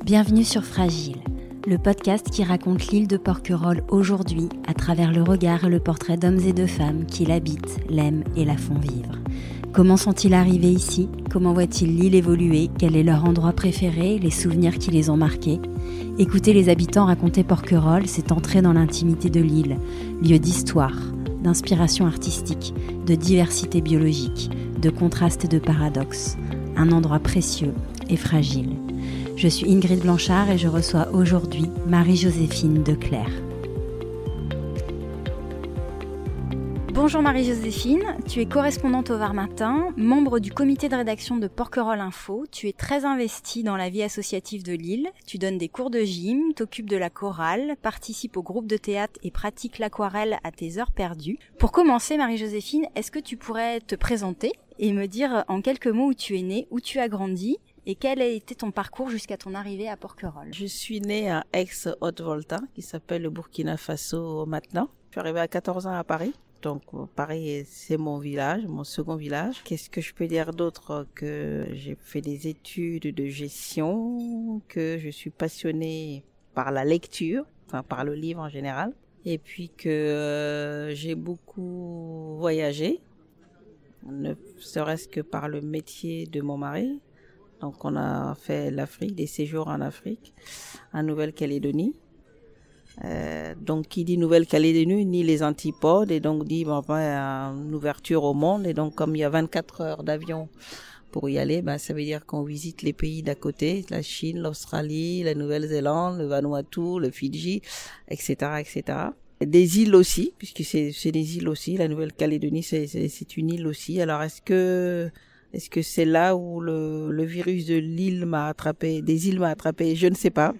Bienvenue sur Fragile, le podcast qui raconte l'île de Porquerolles aujourd'hui à travers le regard et le portrait d'hommes et de femmes qui l'habitent, l'aiment et la font vivre. Comment sont-ils arrivés ici? Comment voient-ils l'île évoluer? Quel est leur endroit préféré? Les souvenirs qui les ont marqués? Écouter les habitants raconter Porquerolles, c'est entrer dans l'intimité de l'île, lieu d'histoire, d'inspiration artistique, de diversité biologique, de contrastes et de paradoxes. Un endroit précieux et fragile. Je suis Ingrid Blanchard et je reçois aujourd'hui Marie-Joséphine Declercq. Bonjour Marie-Joséphine, tu es correspondante au Var Matin, membre du comité de rédaction de Porquerolles Info. Tu es très investie dans la vie associative de l'île. Tu donnes des cours de gym, t'occupes de la chorale, participes au groupe de théâtre et pratiques l'aquarelle à tes heures perdues. Pour commencer Marie-Joséphine, est-ce que tu pourrais te présenter et me dire en quelques mots où tu es née, où tu as grandi et quel a été ton parcours jusqu'à ton arrivée à Porquerolles? Je suis née à Aix-Haute-Volta, qui s'appelle le Burkina Faso maintenant. Je suis arrivée à 14 ans à Paris. Donc Paris, c'est mon village, mon second village. Qu'est-ce que je peux dire d'autre? Que j'ai fait des études de gestion, que je suis passionnée par la lecture, enfin par le livre en général. Et puis que j'ai beaucoup voyagé, ne serait-ce que par le métier de mon mari. Donc on a fait l'Afrique, des séjours en Afrique, en Nouvelle-Calédonie. Donc qui dit Nouvelle-Calédonie ni les antipodes et donc dit une ouverture au monde. Et donc comme il y a 24 heures d'avion pour y aller, ça veut dire qu'on visite les pays d'à côté, la Chine, l'Australie, la Nouvelle-Zélande, le Vanuatu, le Fidji, etc., etc. Des îles aussi, puisque c'est des îles aussi. La Nouvelle-Calédonie c'est une île aussi. Alors est-ce que c'est là où le virus de l'île m'a attrapé, des îles m'a attrapé? Je ne sais pas.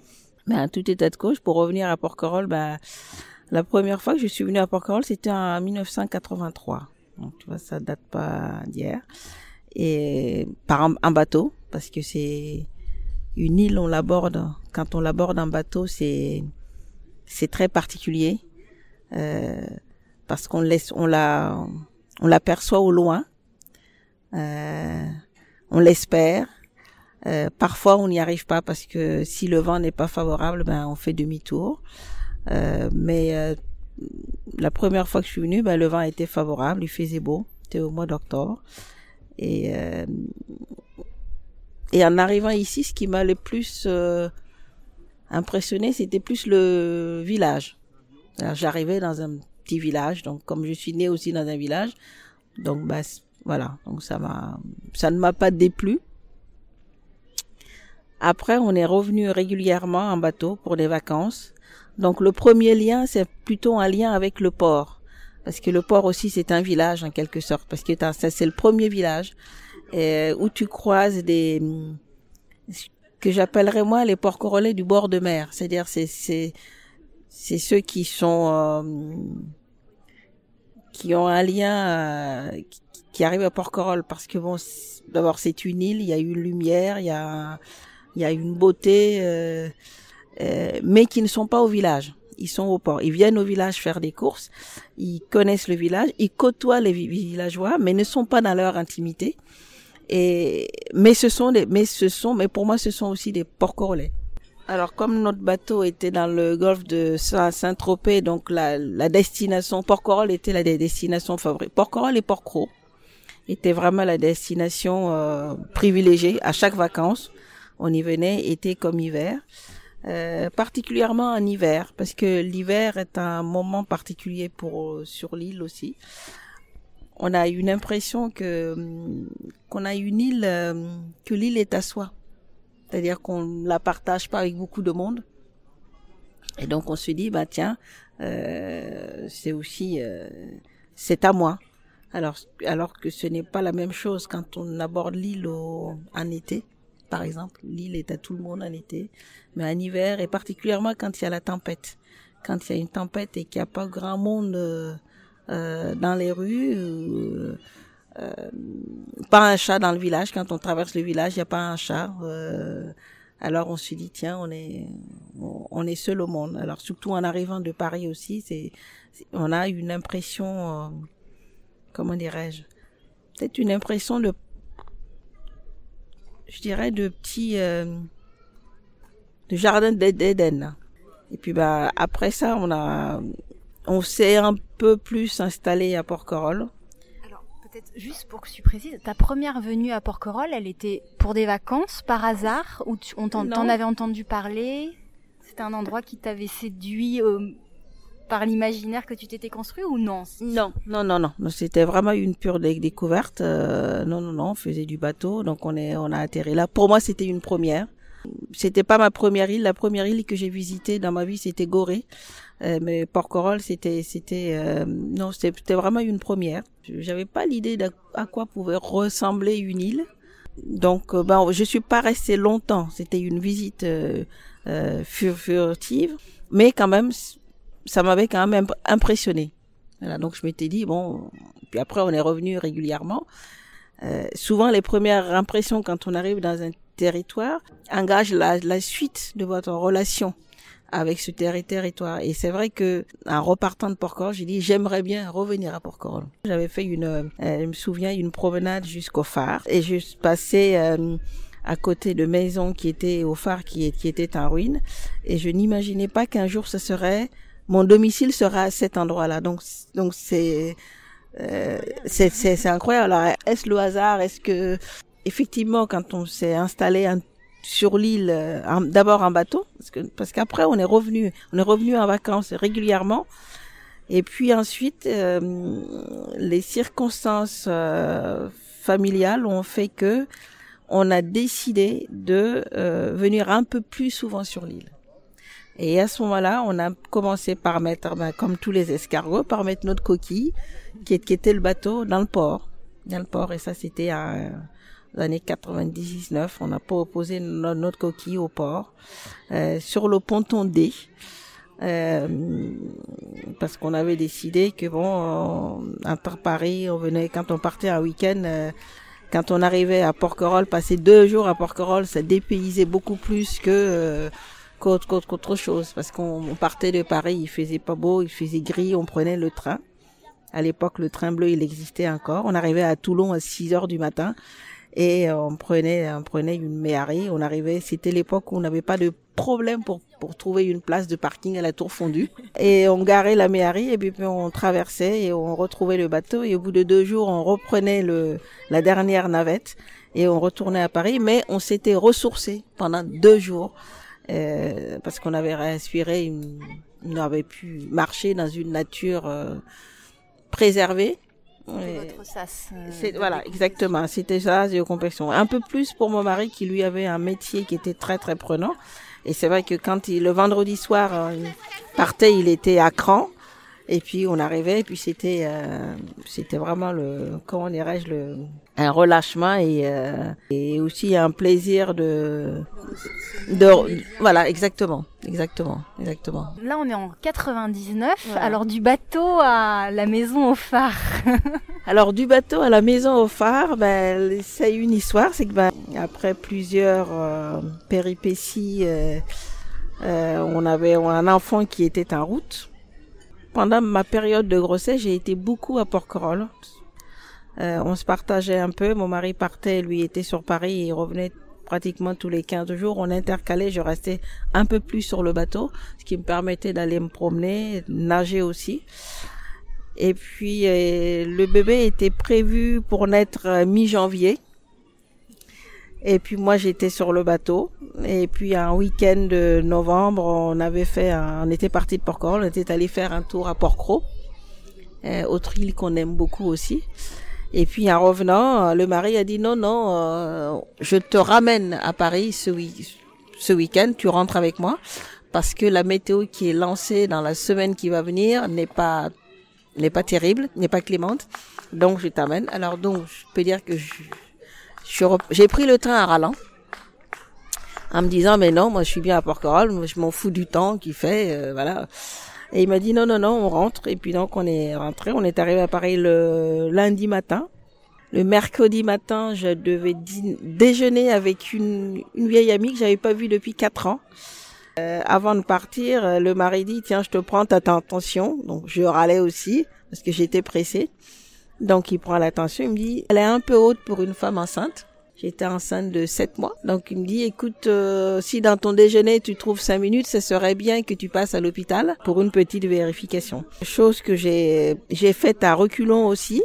Mais à tout état de cause, pour revenir à Porquerolles, la première fois que je suis venue à Porquerolles, c'était en 1983. Donc tu vois, ça date pas d'hier. Et par un bateau, parce que c'est une île, on l'aborde. Quand on l'aborde en bateau, c'est très particulier, parce qu'on l'aperçoit au loin. On l'espère. Parfois on n'y arrive pas parce que si le vent n'est pas favorable, on fait demi-tour. Mais la première fois que je suis venue, le vent était favorable, il faisait beau, c'était au mois d'octobre. Et en arrivant ici, ce qui m'a le plus impressionné, c'était plus le village. Alors, j'arrivais dans un petit village, donc comme je suis née aussi dans un village, donc voilà, donc ça ne m'a pas déplu. Après, on est revenu régulièrement en bateau pour des vacances. Donc, le premier lien, c'est plutôt un lien avec le port. Parce que le port aussi, c'est un village, en quelque sorte. Parce que ça, c'est le premier village où tu croises que j'appellerais moi les Porquerolais du bord de mer. C'est-à-dire, c'est ceux qui ont un lien, qui arrivent à Porquerolles. Parce que d'abord, c'est une île, il y a une lumière, il y a une beauté, mais qui ne sont pas au village. Ils sont au port. Ils viennent au village faire des courses. Ils connaissent le village. Ils côtoient les villageois, mais ne sont pas dans leur intimité. Mais pour moi, ce sont aussi des Porquerolais. Alors, comme notre bateau était dans le golfe de Saint-Tropez, donc la destination Porquerolles était la destination favorite. Porquerolles et Porquerolles était vraiment la destination privilégiée à chaque vacances. On y venait été comme hiver, particulièrement en hiver, parce que l'hiver est un moment particulier sur l'île aussi. On a une impression qu'on a une île, que l'île est à soi, c'est-à-dire qu'on la partage pas avec beaucoup de monde. Et donc on se dit tiens, c'est aussi c'est à moi. Alors que ce n'est pas la même chose quand on aborde l'île en été. Par exemple, l'île est à tout le monde en été, mais en hiver, et particulièrement quand il y a la tempête. Quand il y a une tempête et qu'il n'y a pas grand monde dans les rues, pas un chat dans le village. Quand on traverse le village, il n'y a pas un chat. Alors on se dit, tiens, on est seul au monde. Alors surtout en arrivant de Paris aussi, on a une impression, comment dirais-je, peut-être une impression de petit jardin d'Éden. Et puis après ça, on s'est un peu plus installé à Porquerolles. Alors peut-être juste pour que tu précises, ta première venue à Porquerolles, elle était pour des vacances par hasard ou t'en avais entendu parler? C'était un endroit qui t'avait séduit par l'imaginaire que tu t'étais construit ou non? Non, c'était vraiment une pure découverte. Non, on faisait du bateau, donc on a atterri là. Pour moi, c'était une première. C'était pas ma première île. La première île que j'ai visitée dans ma vie, c'était Gorée. Mais Porquerolles, c'était vraiment une première. J'avais pas l'idée à quoi pouvait ressembler une île. Donc, je suis pas restée longtemps. C'était une visite furtive, mais quand même, ça m'avait quand même impressionné. Voilà, donc je m'étais dit bon. Puis après, on est revenu régulièrement. Souvent, les premières impressions quand on arrive dans un territoire engagent la suite de votre relation avec ce territoire. Et c'est vrai que en repartant de Porquerolles, j'ai dit j'aimerais bien revenir à Porquerolles. J'avais fait je me souviens, une promenade jusqu'au phare et je passais à côté de maisons qui étaient au phare qui étaient en ruine et je n'imaginais pas qu'un jour mon domicile sera à cet endroit-là. Donc c'est incroyable. Alors, est-ce le hasard? Est-ce que effectivement, quand on s'est installé sur l'île, d'abord en bateau, parce qu'après on est revenu en vacances régulièrement, et puis ensuite les circonstances familiales ont fait que on a décidé de venir un peu plus souvent sur l'île. Et à ce moment-là, on a commencé par mettre, comme tous les escargots, par mettre notre coquille, qui était le bateau, dans le port. Et ça, c'était les années 99, on a proposé notre coquille au port, sur le ponton D, parce qu'on avait décidé que entre Paris, quand on partait un week-end, quand on arrivait à Porquerolles, passer 2 jours à Porquerolles, ça dépaysait beaucoup plus qu'autre chose, parce qu'on partait de Paris, il faisait pas beau, il faisait gris, on prenait le train. À l'époque, le train bleu, il existait encore. On arrivait à Toulon à 6h du matin. Et on prenait une méhari, c'était l'époque où on n'avait pas de problème pour trouver une place de parking à la Tour Fondue. Et on garait la méhari et puis on traversait et on retrouvait le bateau et au bout de 2 jours, on reprenait la dernière navette et on retournait à Paris, mais on s'était ressourcé pendant 2 jours parce qu'on avait respiré, on avait pu marcher dans une nature préservée. Votre sas. Voilà, exactement. C'était ça, géocomplexion. Un peu plus pour mon mari qui lui avait un métier qui était très très prenant. Et c'est vrai que quand le vendredi soir il partait, il était à cran. Et puis on arrivait, et puis c'était vraiment un relâchement et aussi un plaisir voilà, exactement. Là, on est en 99. Voilà. Alors du bateau à la maison au phare. Alors du bateau à la maison au phare, c'est une histoire, c'est que après plusieurs péripéties, on avait un enfant qui était en route. Pendant ma période de grossesse, j'ai été beaucoup à Porquerolles. On se partageait un peu. Mon mari partait, lui était sur Paris et il revenait pratiquement tous les 15 jours. On intercalait, je restais un peu plus sur le bateau, ce qui me permettait d'aller me promener, nager aussi. Et puis, le bébé était prévu pour naître mi-janvier. Et puis moi j'étais sur le bateau et puis un week-end de novembre on était parti de Porquerolles, on était allé faire un tour à Porquerolles, autre île qu'on aime beaucoup aussi. Et puis en revenant, le mari a dit non, je te ramène à Paris ce week-end, tu rentres avec moi parce que la météo qui est lancée dans la semaine qui va venir n'est pas terrible, n'est pas clémente, donc je t'amène. Alors donc je peux dire que j'ai pris le train à ralent en me disant mais non, moi je suis bien à Porquerolles, moi je m'en fous du temps qu'il fait, voilà. Et il m'a dit non, on rentre. Et puis donc on est rentré, on est arrivé à Paris le lundi matin. Le mercredi matin, je devais déjeuner avec une vieille amie que j'avais pas vue depuis 4 ans. Avant de partir, le mari dit tiens, je te prends ta tension. Donc je râlais aussi parce que j'étais pressée. Donc il prend l'attention, il me dit elle est un peu haute pour une femme enceinte. J'étais enceinte de 7 mois. Donc, il me dit, écoute, si dans ton déjeuner, tu trouves 5 minutes, ce serait bien que tu passes à l'hôpital pour une petite vérification. Chose que j'ai faite à reculons aussi,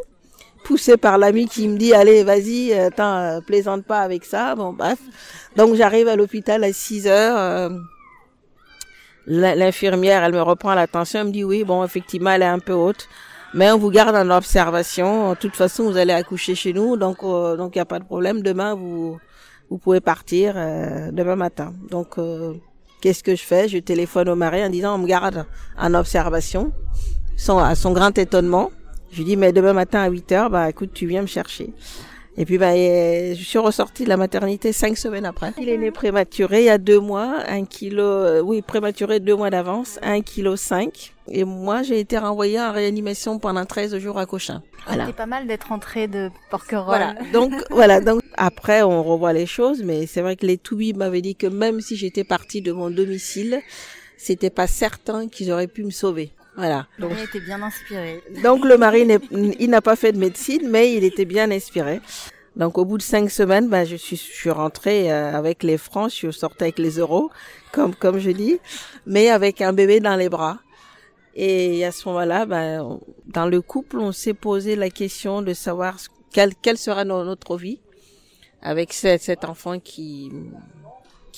poussée par l'ami qui me dit, allez, vas-y, attends, plaisante pas avec ça. Bon, bref. Donc, j'arrive à l'hôpital à 6 heures. L'infirmière, elle me reprend l'attention, elle me dit, oui, bon, effectivement, elle est un peu haute. Mais on vous garde en observation. De toute façon, vous allez accoucher chez nous, donc il y a pas de problème. Demain, vous pouvez partir demain matin. Donc, qu'est-ce que je fais? Je téléphone au mari en disant, on me garde en observation. À son grand étonnement, je lui dis, mais demain matin à 8 heures, bah écoute, tu viens me chercher. Et puis je suis ressortie de la maternité 5 semaines après. Il est né prématuré il y a 2 mois, 1 kilo, prématuré 2 mois d'avance, 1,5 kg. Et moi, j'ai été renvoyée en réanimation pendant 13 jours à Cochin. Voilà. C'était pas mal d'être entrée de Porquerolles. Voilà. Donc, après, on revoit les choses, mais c'est vrai que les toubibs m'avaient dit que même si j'étais partie de mon domicile, c'était pas certain qu'ils auraient pu me sauver. Voilà. Le mari était bien inspiré. Donc le mari, il n'a pas fait de médecine, mais il était bien inspiré. Donc au bout de 5 semaines, je suis rentrée avec les francs, je suis sortie avec les euros, comme je dis, mais avec un bébé dans les bras. Et à ce moment-là, dans le couple, on s'est posé la question de savoir quelle sera notre vie avec cet enfant qui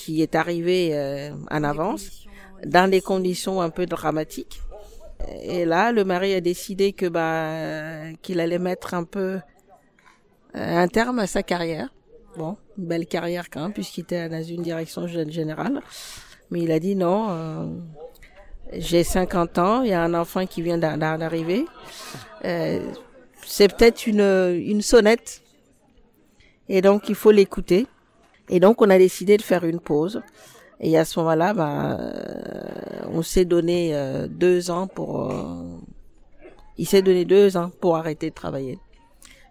est arrivé en avance, dans des conditions un peu dramatiques. Et là, le mari a décidé qu'il allait mettre un peu un terme à sa carrière. Bon, une belle carrière quand même, puisqu'il était dans une direction générale. Mais il a dit non, j'ai 50 ans, il y a un enfant qui vient d'arriver. C'est peut-être une sonnette. Et donc, il faut l'écouter. Et donc, on a décidé de faire une pause. Et à ce moment-là, on s'est donné 2 ans il s'est donné 2 ans pour arrêter de travailler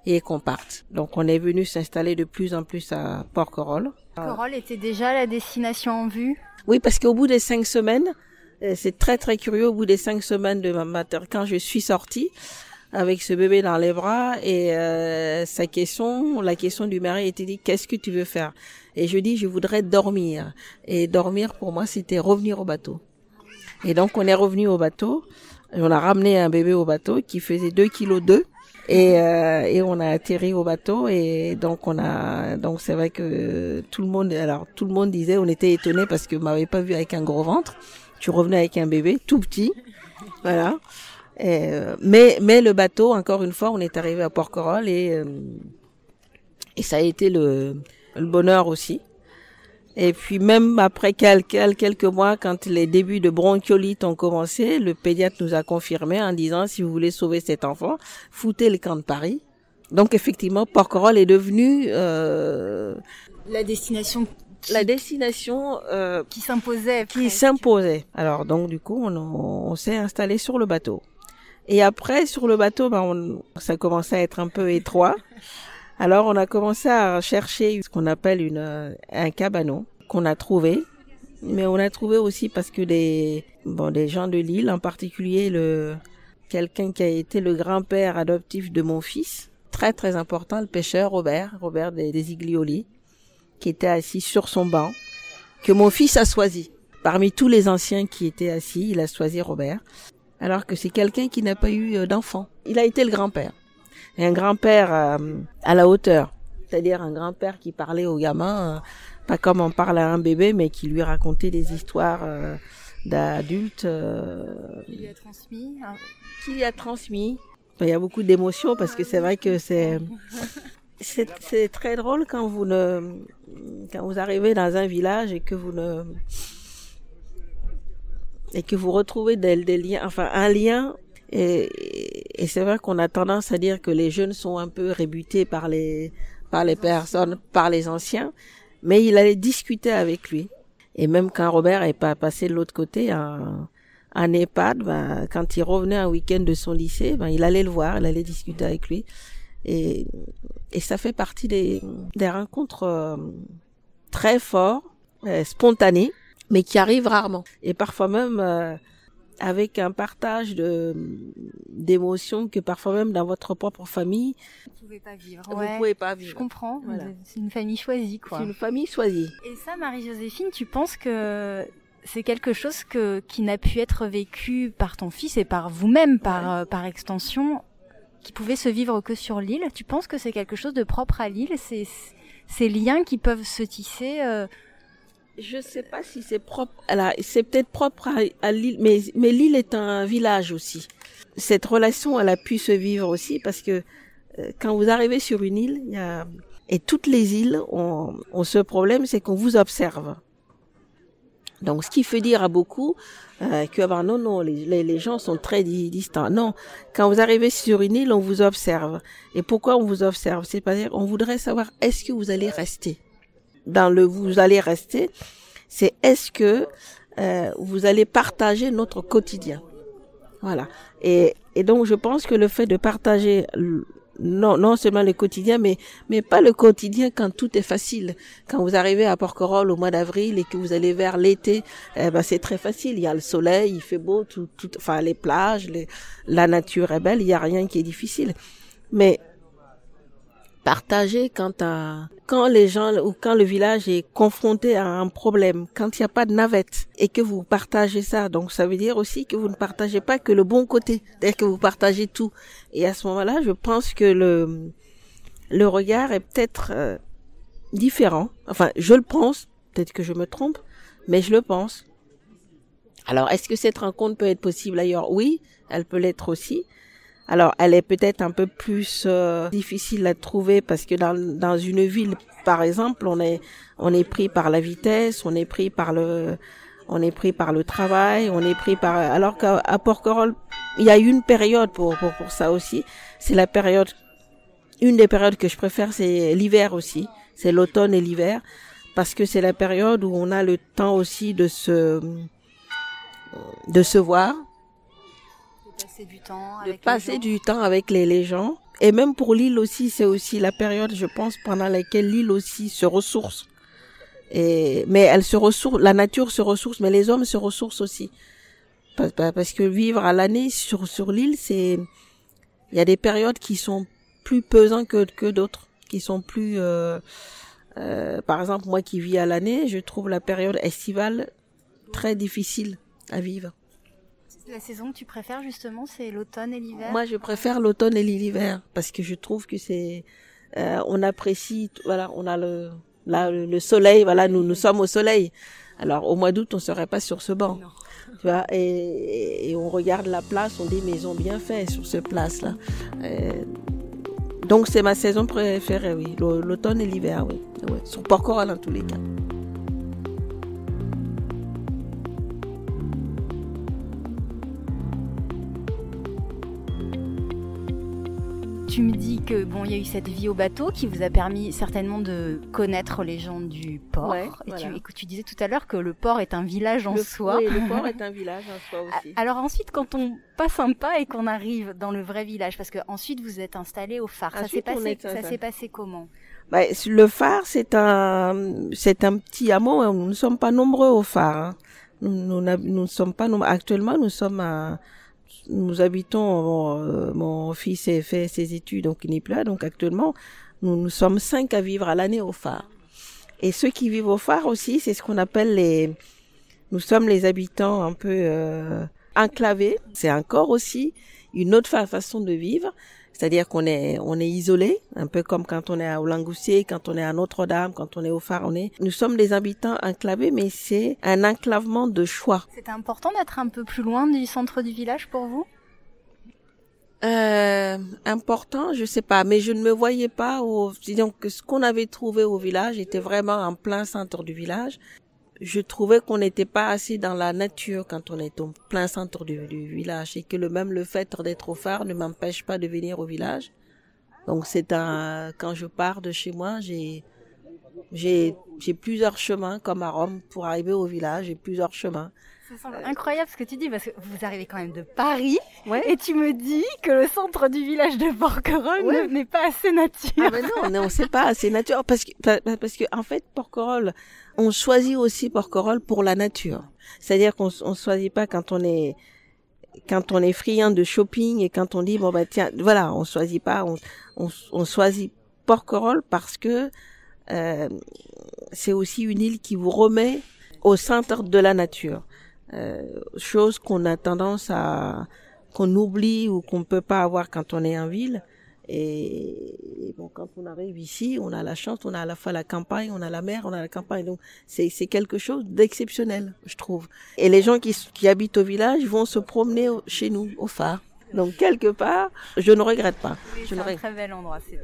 et qu'on parte. Donc, on est venu s'installer de plus en plus à Porquerolles. Porquerolles était déjà la destination en vue? Oui, parce qu'au bout des 5 semaines, c'est très très curieux, au bout des 5 semaines de ma maternité, quand je suis sortie avec ce bébé dans les bras et la question du mari était dit, qu'est-ce que tu veux faire? Et je dis, je voudrais dormir. Et dormir, pour moi, c'était revenir au bateau. Et donc, on est revenu au bateau. On a ramené un bébé au bateau qui faisait 2,2 kg. Et on a atterri au bateau. Et donc, donc c'est vrai que tout le monde disait, on était étonnés parce que m'avait pas vu avec un gros ventre. Tu revenais avec un bébé tout petit. Voilà. Mais le bateau, encore une fois, on est arrivé à Porquerolles et ça a été le bonheur aussi. Et puis même après quelques mois, quand les débuts de bronchiolite ont commencé, le pédiatre nous a confirmé en disant, si vous voulez sauver cet enfant, foutez le camp de Paris. Donc effectivement, Porquerolles est devenue la destination qui s'imposait. Alors donc du coup, on s'est installé sur le bateau. Et après, sur le bateau, ça commençait à être un peu étroit. Alors, on a commencé à chercher ce qu'on appelle un cabanon qu'on a trouvé. Mais on a trouvé aussi parce que des gens de l'île, en particulier quelqu'un qui a été le grand-père adoptif de mon fils, très très important, le pêcheur Robert des Iglioli, qui était assis sur son banc, que mon fils a choisi. Parmi tous les anciens qui étaient assis, il a choisi Robert. Alors que c'est quelqu'un qui n'a pas eu d'enfant. Il a été le grand-père. Et un grand-père à la hauteur. C'est-à-dire un grand-père qui parlait aux gamins, pas comme on parle à un bébé, mais qui lui racontait des histoires d'adultes. Qui lui a transmis. Qui lui a transmis. Il y a beaucoup d'émotions parce que c'est vrai que c'est très drôle quand vous arrivez dans un village et que vous retrouvez des liens, enfin un lien. Et c'est vrai qu'on a tendance à dire que les jeunes sont un peu rébutés par les personnes, par les anciens, mais il allait discuter avec lui. Et même quand Robert est passé de l'autre côté, en EHPAD, quand il revenait un week-end de son lycée, il allait le voir, il allait discuter avec lui. Et ça fait partie des rencontres très fortes, spontanées, mais qui arrivent rarement. Et parfois même avec un partage d'émotions que parfois même dans votre propre famille, vous pouvez pas vivre. Vous pouvez pas vivre. Je comprends. Voilà. C'est une famille choisie, quoi. C'est une famille choisie. Et ça, Marie-Joséphine, tu penses que c'est quelque chose qui n'a pu être vécu par ton fils et par vous-même, par extension, qui pouvait se vivre que sur l'île? Tu penses que c'est quelque chose de propre à l'île, ces liens qui peuvent se tisser Je sais pas si c'est propre. C'est peut-être propre à l'île, mais l'île est un village aussi. Cette relation, elle a pu se vivre aussi parce que quand vous arrivez sur une île, et toutes les îles ont ce problème, c'est qu'on vous observe. Donc, ce qui fait dire à beaucoup que non, les gens sont très distants. Non, quand vous arrivez sur une île, on vous observe. Et pourquoi on vous observe? C'est parce qu'on voudrait savoir est-ce que vous allez rester. Vous allez rester, c'est est-ce que vous allez partager notre quotidien. Voilà. Et donc je pense que le fait de partager non seulement le quotidien, mais pas le quotidien quand tout est facile. Quand vous arrivez à Porquerolles au mois d'avril et que vous allez vers l'été, c'est très facile. Il y a le soleil, il fait beau, enfin les plages, la nature est belle, il y a rien qui est difficile. Mais partager quand les gens ou quand le village est confronté à un problème, quand il n'y a pas de navette et que vous partagez ça, donc ça veut dire aussi que vous ne partagez pas que le bon côté, c'est-à-dire que vous partagez tout. Et à ce moment-là, je pense que le regard est peut-être différent. Enfin, je le pense, peut-être que je me trompe, mais je le pense. Alors, est-ce que cette rencontre peut être possible ailleurs? Oui, elle peut l'être aussi. Alors, elle est peut-être un peu plus difficile à trouver parce que dans une ville, par exemple, on est pris par la vitesse, on est pris par le travail, alors qu'à Porquerolles, il y a une période pour ça aussi. C'est une des périodes que je préfère, c'est l'hiver aussi. C'est l'automne et l'hiver parce que c'est la période où on a le temps aussi de se voir. Passer du temps avec les gens. Et même pour l'île aussi, c'est aussi la période, je pense, pendant laquelle l'île aussi se ressource. Mais elle se ressource, la nature se ressource, mais les hommes se ressourcent aussi. Parce que vivre à l'année sur l'île, il y a des périodes qui sont plus pesantes que d'autres, qui sont plus, par exemple, moi qui vis à l'année, je trouve la période estivale très difficile à vivre. La saison que tu préfères justement, c'est l'automne et l'hiver? Moi, je préfère l'automne et l'hiver parce que je trouve que on apprécie, voilà, on a le soleil, voilà, nous sommes au soleil. Alors, au mois d'août, on serait pas sur ce banc. Non. Tu vois, et on regarde la place, on dit, mais ils ont bien fait sur ce place-là. Donc, c'est ma saison préférée, oui. L'automne et l'hiver, oui. Ouais. Sur Porquerolles, en tous les cas. Tu me dis que il y a eu cette vie au bateau qui vous a permis certainement de connaître les gens du port. Ouais, et voilà. Tu disais tout à l'heure que le port est un village en soi. Oui, le port est un village en soi aussi. Alors ensuite, quand on passe un pas et qu'on arrive dans le vrai village, parce que ensuite vous êtes installé au phare, ça s'est passé comment? Le phare, c'est un petit hameau. Hein. Nous ne sommes pas nombreux au phare. Hein. Nous ne sommes pas nombreux. Actuellement, nous habitons, mon fils a fait ses études, donc il n'est plus là. Donc actuellement, nous sommes 5 à vivre à l'année au phare. Et ceux qui vivent au phare aussi, c'est ce qu'on appelle nous sommes les habitants un peu enclavés. C'est encore aussi une autre façon de vivre. C'est-à-dire qu'on est isolé, un peu comme quand on est au Langoustier, quand on est à Notre-Dame, quand on est au phare, nous sommes des habitants enclavés, mais c'est un enclavement de choix. C'était important d'être un peu plus loin du centre du village pour vous? Important, je sais pas, mais je ne me voyais pas disons que ce qu'on avait trouvé au village était vraiment en plein centre du village. Je trouvais qu'on n'était pas assez dans la nature quand on est au plein centre du village et que le fait d'être au phare ne m'empêche pas de venir au village. Donc quand je pars de chez moi, j'ai plusieurs chemins comme à Rome pour arriver au village, j'ai plusieurs chemins. Ça semble incroyable ce que tu dis parce que vous arrivez quand même de Paris et tu me dis que le centre du village de Porquerolles n'est pas assez nature. Ah ben non, c'est pas assez nature parce que en fait Porquerolles, on choisit aussi Porquerolles pour la nature. C'est-à-dire qu'on choisit pas quand on est quand on est friand de shopping et quand on dit bon bah tiens, voilà, on choisit pas, on choisit Porquerolles parce que c'est aussi une île qui vous remet au centre de la nature. Chose qu'on a tendance qu'on oublie ou qu'on peut pas avoir quand on est en ville. Et bon, quand on arrive ici, on a la chance, on a à la fois la campagne, on a la mer, on a la campagne. Donc, c'est quelque chose d'exceptionnel, je trouve. Et les gens qui habitent au village vont se promener chez nous, au phare. Donc, quelque part, je ne regrette pas. Oui, c'est un très bel endroit. C'est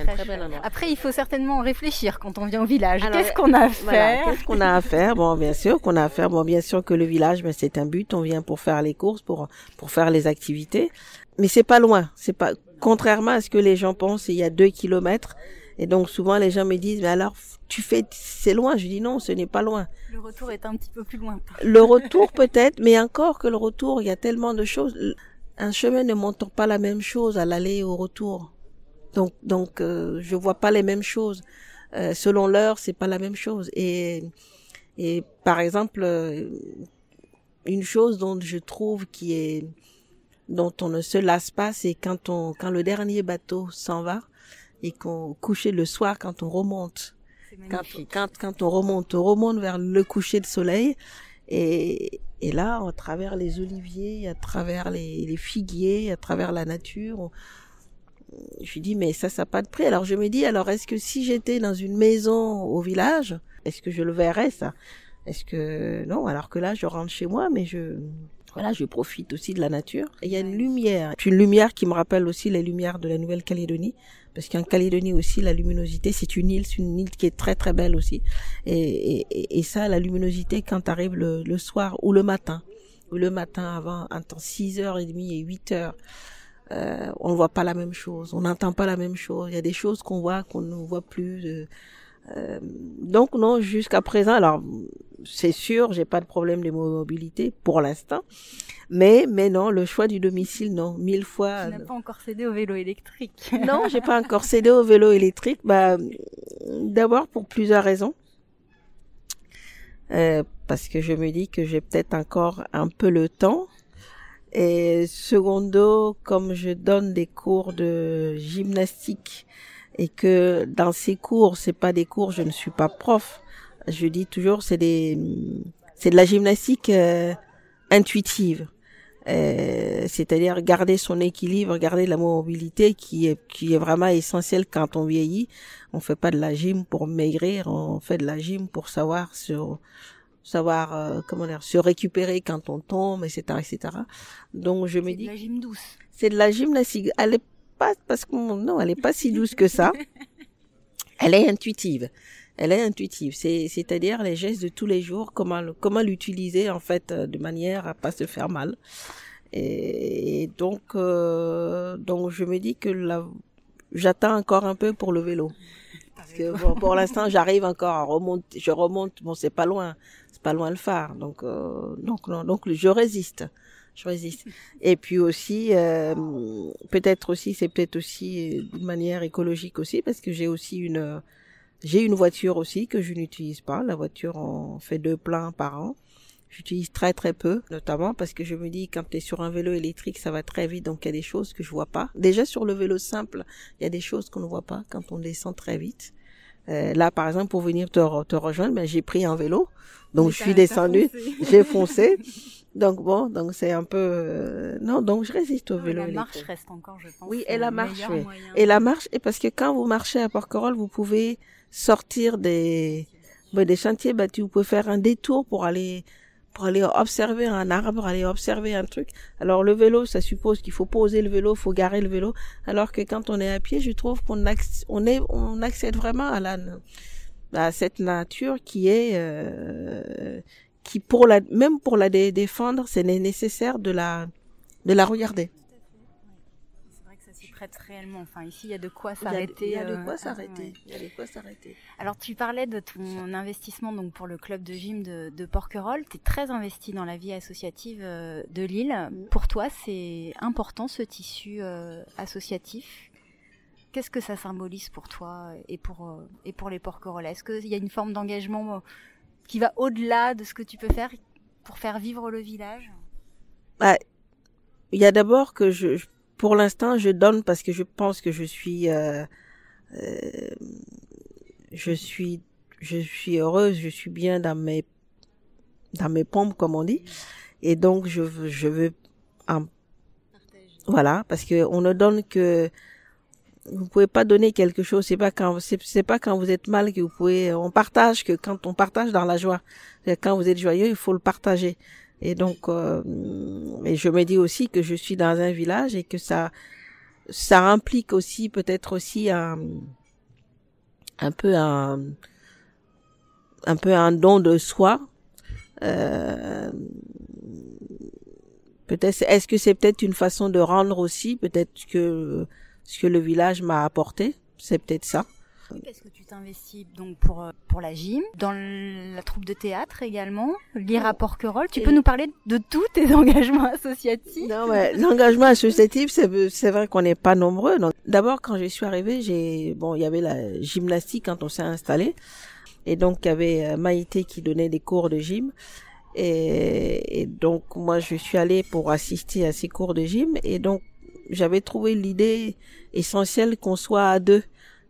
un très bel endroit. Après, il faut certainement réfléchir quand on vient au village. Alors, qu'est-ce qu'on a à faire? Qu'est-ce qu'on a à faire? Bon, bien sûr qu'on a à faire. Bon, bien sûr que le village, mais c'est un but. On vient pour faire les courses, pour faire les activités. Mais c'est pas loin. Contrairement à ce que les gens pensent, il y a 2 kilomètres. Et donc, souvent, les gens me disent, mais alors, c'est loin. Je dis non, ce n'est pas loin. Le retour est un petit peu plus loin. Le retour, peut-être, mais encore que le retour, il y a tellement de choses. Un chemin ne montre pas la même chose à l'aller et au retour. Donc, je vois pas les mêmes choses. Selon l'heure, c'est pas la même chose. Et par exemple, une chose dont je trouve dont on ne se lasse pas, c'est quand le dernier bateau s'en va et qu'on couche le soir quand on remonte. Quand on remonte vers le coucher de soleil et là, à travers les oliviers, à travers les figuiers, à travers la nature, je dis mais ça n'a pas de prix. Alors je me dis est-ce que si j'étais dans une maison au village, est-ce que je le verrais ça? Est-ce que non? Alors que là, je rentre chez moi, mais je profite aussi de la nature. Et il y a une lumière qui me rappelle aussi les lumières de la Nouvelle-Calédonie, parce qu'en Calédonie aussi, la luminosité, c'est une île qui est très très belle aussi. Et ça, la luminosité, quand t'arrives le soir ou le matin avant, entre 6h30 et 8h, on ne voit pas la même chose, on n'entend pas la même chose. Il y a des choses qu'on voit qu'on ne voit plus. Donc non, jusqu'à présent, alors c'est sûr, j'ai pas de problème de mobilité pour l'instant, mais non, le choix du domicile, non, 1000 fois. Tu n'as pas encore cédé au vélo électrique. Non, j'ai pas encore cédé au vélo électrique. D'abord pour plusieurs raisons, parce que je me dis que j'ai peut-être encore un peu le temps. Et secondo, comme je donne des cours de gymnastique et que dans ces cours, c'est pas des cours, je ne suis pas prof. Je dis toujours, c'est de la gymnastique intuitive. C'est-à-dire garder son équilibre, garder la mobilité qui est vraiment essentielle quand on vieillit. On fait pas de la gym pour maigrir, on fait de la gym pour savoir se récupérer quand on tombe, etc., etc. Donc je me dis, c'est de la gym douce. C'est de la gymnastique. Elle est pas elle est pas si douce que ça. Elle est intuitive. C'est-à-dire les gestes de tous les jours, comment l'utiliser en fait de manière à pas se faire mal. Et donc je me dis que j'attends encore un peu pour le vélo. Parce que pour l'instant, j'arrive encore à remonter, je remonte, c'est pas loin le phare. Donc je résiste. Et puis aussi c'est peut-être aussi d'une manière écologique aussi, parce que j'ai une voiture aussi que je n'utilise pas. La voiture, on fait 2 pleins par an. J'utilise très très peu, notamment parce que je me dis quand tu es sur un vélo électrique, ça va très vite, donc il y a des choses que je vois pas. Déjà sur le vélo simple, il y a des choses qu'on ne voit pas quand on descend très vite. Là, par exemple, pour venir te rejoindre, j'ai pris un vélo, donc je suis descendue, j'ai foncé. Donc c'est un peu donc je résiste au vélo électrique. La marche reste encore, je pense. Oui, et la marche, oui. Et la marche, et parce que quand vous marchez à Porquerolles, vous pouvez sortir des sentiers battus, vous pouvez faire un détour pour aller observer un arbre, aller observer un truc. Alors le vélo, ça suppose qu'il faut poser le vélo, faut garer le vélo, alors que quand on est à pied, je trouve qu'on accède vraiment à cette nature qui est qui même pour la défendre, c'est nécessaire de la regarder. C'est vrai que ça s'y prête réellement. Enfin, ici, il y a de quoi s'arrêter. Il y a de quoi s'arrêter. Alors, tu parlais de ton investissement donc pour le club de gym de Porquerolles. Tu es très investi dans la vie associative de l'île. Pour toi, c'est important ce tissu associatif. Qu'est-ce que ça symbolise pour toi et pour les Porquerolais? Est-ce qu'il y a une forme d'engagement qui va au-delà de ce que tu peux faire pour faire vivre le village? il y a d'abord que pour l'instant, je donne parce que je pense que je suis heureuse, je suis bien dans mes pompes, comme on dit. Et donc, je veux voilà, parce que on ne donne que, vous pouvez pas donner quelque chose, c'est pas quand vous êtes mal que vous pouvez, on partage, que quand on partage dans la joie. Quand vous êtes joyeux, il faut le partager. Et donc, et je me dis aussi que je suis dans un village et que ça implique aussi, peut-être aussi un peu un don de soi. Peut-être, est-ce que c'est peut-être une façon de rendre aussi, peut-être que ce que le village m'a apporté, c'est peut-être ça. Qu'est-ce que tu t'investis donc pour la gym, dans la troupe de théâtre également, lire à Porquerolles? Tu peux nous parler de tous tes engagements associatifs? Non, mais l'engagement associatif, c'est vrai qu'on n'est pas nombreux. Donc, d'abord, quand je suis arrivée, il y avait la gymnastique quand on s'est installé. Et donc, il y avait Maïté qui donnait des cours de gym. Et donc, moi, je suis allée pour assister à ces cours de gym. Et donc, j'avais trouvé l'idée essentielle qu'on soit à deux.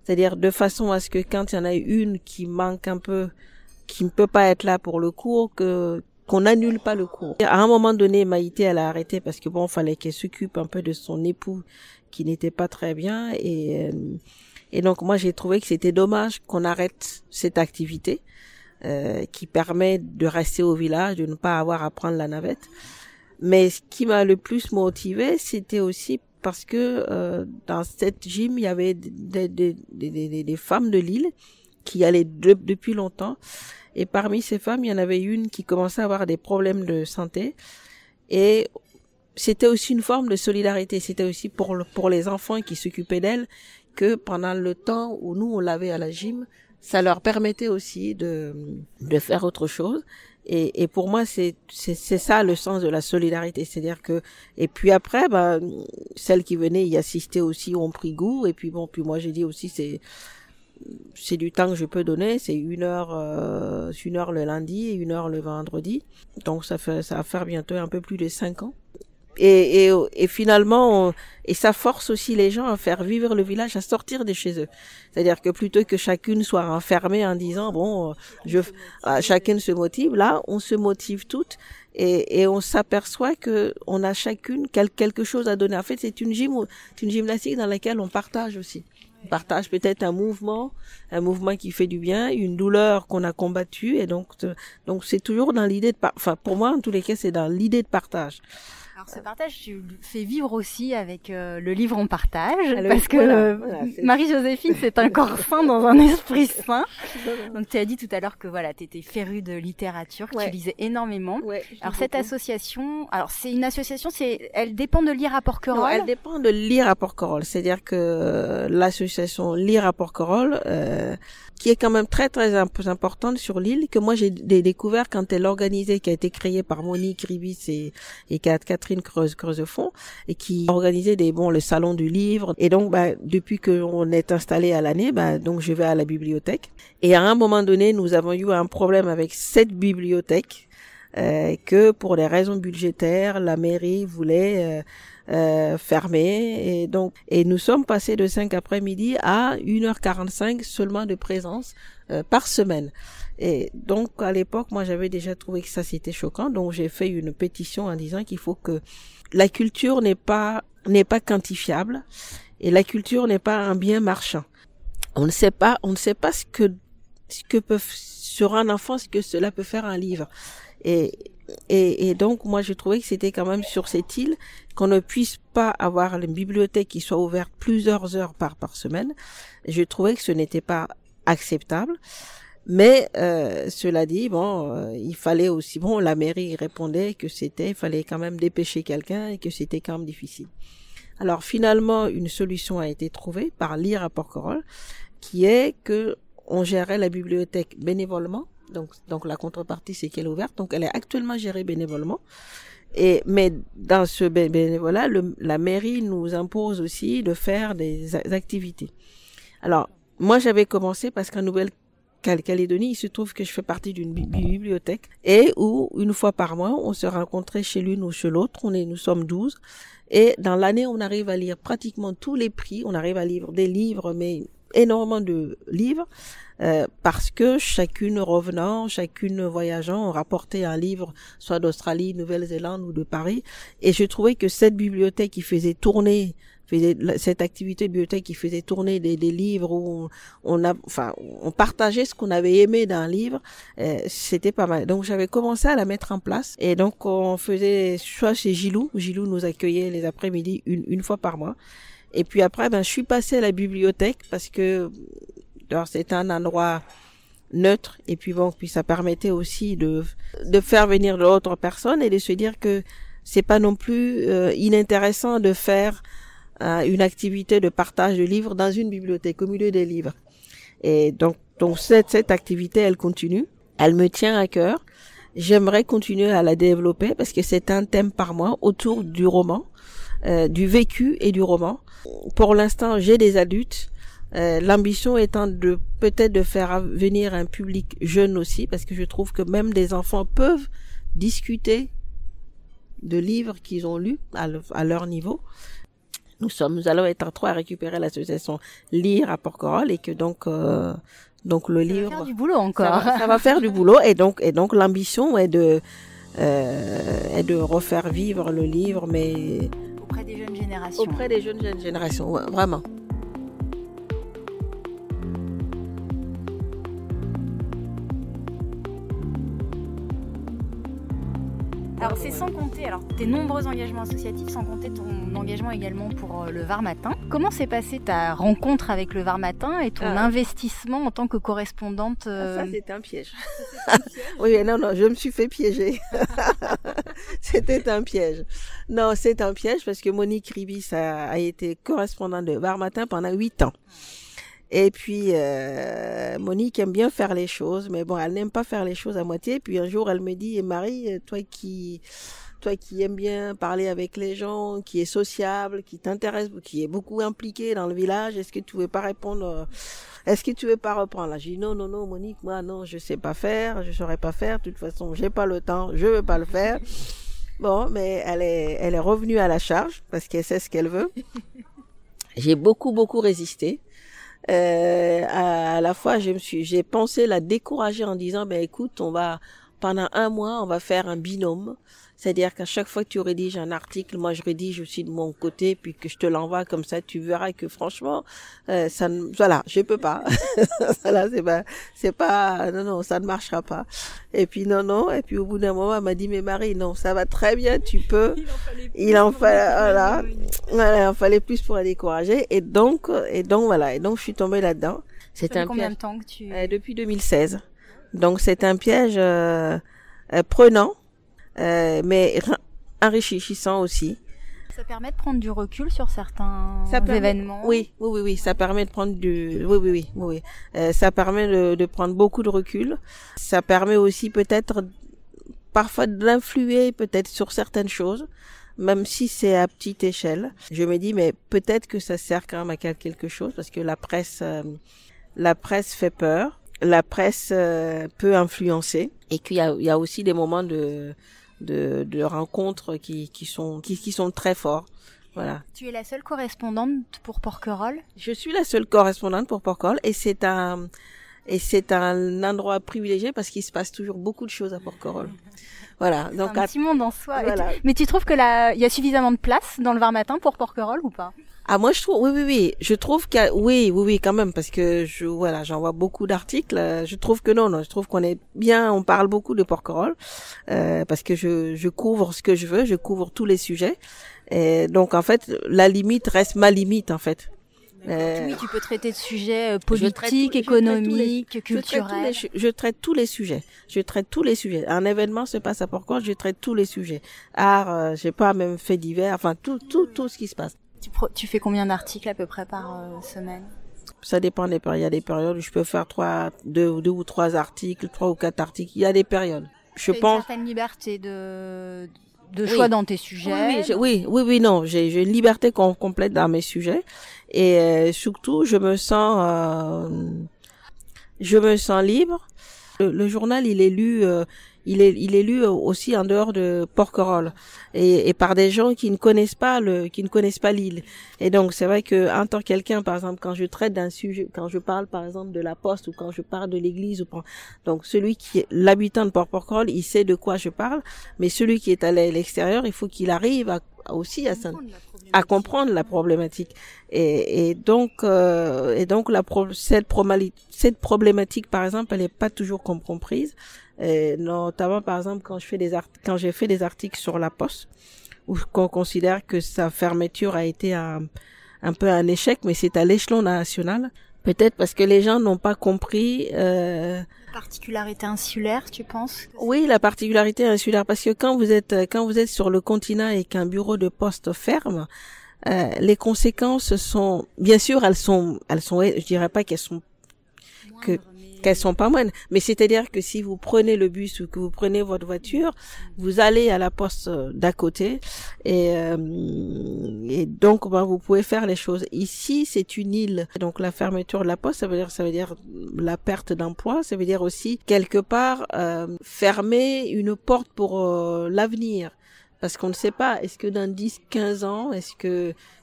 C'est-à-dire de façon à ce que quand il y en a une qui manque un peu, qui ne peut pas être là pour le cours, qu'on annule pas le cours. À un moment donné, Maïté, elle a arrêté parce que fallait qu'elle s'occupe un peu de son époux qui n'était pas très bien. Et donc, moi, j'ai trouvé que c'était dommage qu'on arrête cette activité. Qui permet de rester au village, de ne pas avoir à prendre la navette. Mais ce qui m'a le plus motivée, c'était aussi parce que dans cette gym, il y avait des femmes de l'île qui allaient depuis longtemps. Et parmi ces femmes, il y en avait une qui commençait à avoir des problèmes de santé. Et c'était aussi une forme de solidarité. C'était aussi pour les enfants qui s'occupaient d'elle que pendant le temps où nous, on l'avait à la gym, ça leur permettait aussi de faire autre chose. Et pour moi, c'est ça le sens de la solidarité. C'est-à-dire que, et puis après, celles qui venaient y assister aussi ont pris goût. Et puis moi j'ai dit aussi, c'est du temps que je peux donner. C'est 1 heure le lundi et 1 heure le vendredi. Donc ça va faire bientôt un peu plus de 5 ans. Et finalement, et ça force aussi les gens à faire vivre le village, à sortir de chez eux. C'est-à-dire que plutôt que chacune soit enfermée en disant chacune se motive, là, on se motive toutes et on s'aperçoit que on a chacune quelque chose à donner. En fait, c'est une gymnastique dans laquelle on partage aussi. On partage peut-être un mouvement qui fait du bien, une douleur qu'on a combattue, et donc c'est toujours dans l'idée pour moi, en tous les cas, c'est dans l'idée de partage. Alors ce partage, tu le fais vivre aussi avec le livre On partage, parce que Marie-Joséphine, c'est un corps sain dans un esprit sain. Donc tu as dit tout à l'heure que tu étais férue de littérature, que tu lisais énormément. Ouais, alors cette association, c'est une association, elle dépend de Lire à Porquerolles? Non, elle dépend de Lire à Porquerolles. C'est-à-dire que l'association Lire à Porquerolles, qui est quand même très très importante sur l'île, que moi j'ai découvert quand elle organisait, qui a été créée par Monique Ribis et Catherine Creusefond, et qui organisait le salon du livre. Et donc depuis qu'on est installé à l'année, donc je vais à la bibliothèque. Et à un moment donné, nous avons eu un problème avec cette bibliothèque, que pour des raisons budgétaires, la mairie voulait fermé, et nous sommes passés de 5 après-midi à 1h45 seulement de présence par semaine. Et donc à l'époque, moi j'avais déjà trouvé que ça c'était choquant, donc j'ai fait une pétition en disant qu'il faut que la culture n'est pas quantifiable, et la culture n'est pas un bien marchand. On ne sait pas ce que peut sur un enfant, ce que cela peut faire un livre. Et donc, moi, je trouvais que c'était quand même sur cette île qu'on ne puisse pas avoir une bibliothèque qui soit ouverte plusieurs heures par semaine. Je trouvais que ce n'était pas acceptable. Mais cela dit, il fallait aussi, la mairie répondait que il fallait quand même dépêcher quelqu'un et que c'était quand même difficile. Alors finalement, une solution a été trouvée par Lire à Porquerolles, qui est que on gérait la bibliothèque bénévolement. Donc la contrepartie, c'est qu'elle est ouverte. Donc elle est actuellement gérée bénévolement. Mais dans ce bénévolat, la mairie nous impose aussi de faire des activités. Alors moi, j'avais commencé parce qu'en Nouvelle-Calédonie, Calédonie, il se trouve que je fais partie d'une bibliothèque et où, une fois par mois, on se rencontrait chez l'une ou chez l'autre. Nous sommes 12. Et dans l'année, on arrive à lire pratiquement tous les prix. On arrive à lire des livres, mais énormément de livres, parce que chacune voyageant, on rapportait un livre, soit d'Australie, Nouvelle-Zélande ou de Paris. Et je trouvais que cette bibliothèque qui faisait tourner cette activité de bibliothèque qui faisait tourner des livres où on partageait ce qu'on avait aimé d'un livre, c'était pas mal. Donc j'avais commencé à la mettre en place et donc on faisait soit chez Gilou nous accueillait les après-midi une fois par mois. Et puis après je suis passée à la bibliothèque parce que c'était un endroit neutre et puis ça permettait aussi de faire venir d'autres personnes et de se dire que c'est pas non plus inintéressant de faire une activité de partage de livres dans une bibliothèque au milieu des livres. Et donc cette activité, elle continue. Elle me tient à cœur. J'aimerais continuer à la développer parce que c'est un thème par mois autour du roman, du vécu et du roman. Pour l'instant, j'ai des adultes. L'ambition étant peut-être de faire venir un public jeune aussi, parce que je trouve que même des enfants peuvent discuter de livres qu'ils ont lus à leur niveau. Nous allons être 3 à récupérer l'association Lire à Porquerolles et que donc le livre. Ça va faire du boulot encore. Ça va faire du boulot et donc l'ambition est de refaire vivre le livre, mais auprès des jeunes générations. Auprès des jeunes générations, ouais, vraiment. Alors c'est sans compter tes nombreux engagements associatifs, sans compter ton engagement également pour le Var Matin. Comment s'est passée ta rencontre avec le Var Matin et ton investissement en tant que correspondante Ça c'était un piège. Oui, non, je me suis fait piéger. C'était un piège. Non, c'est un piège parce que Monique Ribis a été correspondante de Var Matin pendant 8 ans. Et puis Monique aime bien faire les choses, mais bon, elle n'aime pas faire les choses à moitié. Puis un jour, elle me dit, Marie, toi qui aimes bien parler avec les gens, qui est sociable, qui t'intéresse, qui est beaucoup impliqué dans le village, est-ce que tu veux pas reprendre là? J'ai dit non, Monique, moi non, je sais pas faire, je saurais pas faire. De toute façon, j'ai pas le temps, je veux pas le faire. Bon, mais elle est revenue à la charge parce qu'elle sait ce qu'elle veut. J'ai beaucoup résisté. À la fois j'ai pensé la décourager en disant écoute, pendant 1 mois on va faire un binôme, c'est-à-dire qu'à chaque fois que tu rédiges un article, moi je rédige aussi de mon côté puis que je te l'envoie comme ça, tu verras que franchement je peux pas. Voilà, c'est pas non, ça ne marchera pas. Et puis non, et puis au bout d'un moment elle m'a dit mais Marie, non, ça va très bien, tu peux. Il en fallait plus pour la décourager et donc je suis tombée là-dedans. C'était combien de temps que tu depuis 2016. Donc c'est un piège prenant mais enrichissant aussi. Ça permet de prendre du recul sur certains événements. Oui, ça permet de prendre oui. Ça permet de prendre beaucoup de recul. Ça permet aussi peut-être parfois d'influer peut-être sur certaines choses, même si c'est à petite échelle. Je me dis mais peut-être que ça sert quand même à quelque chose parce que la presse fait peur. La presse peut influencer et qu'il y a aussi des moments de rencontres qui sont très forts. Voilà. Tu es la seule correspondante pour Porquerolles ? Je suis la seule correspondante pour Porquerolles et c'est un endroit privilégié parce qu'il se passe toujours beaucoup de choses à Porquerolles. Voilà. Donc un petit monde en soi. Voilà. Mais tu trouves que il y a suffisamment de place dans le Var Matin pour Porquerolles ou pas ? Ah, moi, je trouve, oui. Je trouve oui, quand même, parce que j'en vois beaucoup d'articles. Je trouve que non, je trouve qu'on est bien, on parle beaucoup de Porquerolles, parce que je couvre ce que je veux, je couvre tous les sujets. Et donc, en fait, la limite reste ma limite, en fait. Oui, tu peux traiter de sujets politiques, économiques, culturels. Je traite tous les sujets. Un événement se passe à Porquerolles, je traite tous les sujets. Art, j'ai pas même fait divers, enfin, tout ce qui se passe. Tu fais combien d'articles à peu près par semaine ? Ça dépend des périodes. Il y a des périodes où je peux faire 2 ou 3 articles, 3 ou 4 articles. Il y a des périodes. Tu as une certaine liberté de choix dans tes sujets. Oui, non. J'ai une liberté complète dans mes sujets. Et surtout, je me sens je me sens libre. Le journal, il est lu aussi en dehors de Porquerolles et par des gens qui ne connaissent pas l'île. Et donc c'est vrai que en tant que quelqu'un, par exemple, quand je traite d'un sujet, quand je parle par exemple de la Poste ou quand je parle de l'église donc celui qui est l'habitant de Porquerolles, il sait de quoi je parle, mais celui qui est à l'extérieur, il faut qu'il arrive à comprendre la problématique. Et donc cette problématique, par exemple, elle n'est pas toujours comprise. Notamment, par exemple, quand j'ai fait des articles sur la Poste, où qu'on considère que sa fermeture a été un peu un échec, mais c'est à l'échelon national. Peut-être parce que les gens n'ont pas compris. La particularité insulaire, tu penses? Oui, la particularité insulaire, parce que quand vous êtes sur le continent et qu'un bureau de poste ferme, les conséquences sont, bien sûr, elles sont, je dirais pas qu'elles sont pas moindres, mais c'est-à-dire que si vous prenez le bus ou que vous prenez votre voiture, vous allez à la Poste d'à côté et donc vous pouvez faire les choses. Ici, c'est une île, donc la fermeture de la Poste, ça veut dire la perte d'emploi, ça veut dire aussi quelque part fermer une porte pour l'avenir, parce qu'on ne sait pas, est-ce que dans 10-15 ans,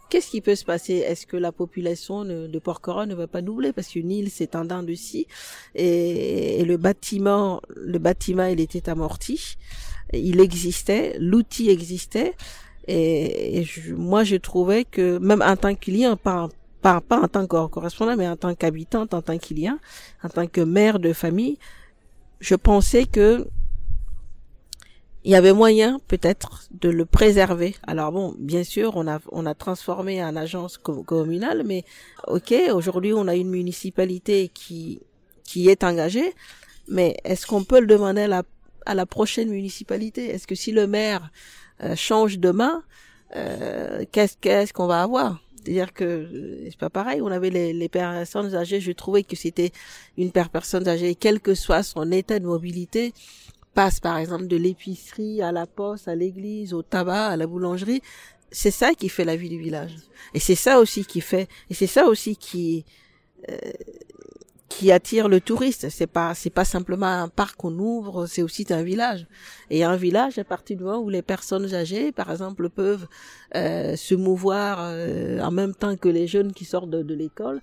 qu'est-ce qui peut se passer? Est-ce que la population de Porquerolles ne va pas doubler? Parce qu'une île, c'est en dents de scie. Et le bâtiment, il était amorti. Il existait, l'outil existait. Moi, je trouvais que, même en tant que client, pas en tant que correspondant, mais en tant qu'habitante, en tant que client, en tant que mère de famille, je pensais que il y avait moyen peut-être de le préserver. Alors bon, bien sûr, on a transformé en agence communale, mais ok, aujourd'hui on a une municipalité qui est engagée, mais est-ce qu'on peut le demander à la prochaine municipalité? Est-ce que si le maire change demain, qu'est-ce qu'on va avoir? C'est-à-dire que c'est pas pareil. On avait les personnes âgées. Je trouvais que c'était une personne âgée, quel que soit son état de mobilité, passe par exemple de l'épicerie à la Poste, à l'église, au tabac, à la boulangerie. C'est ça qui fait la vie du village. Et c'est ça aussi qui attire le touriste. C'est pas simplement un parc qu'on ouvre, c'est aussi un village. Et un village, à partir du moment où les personnes âgées, par exemple, peuvent se mouvoir en même temps que les jeunes qui sortent de l'école,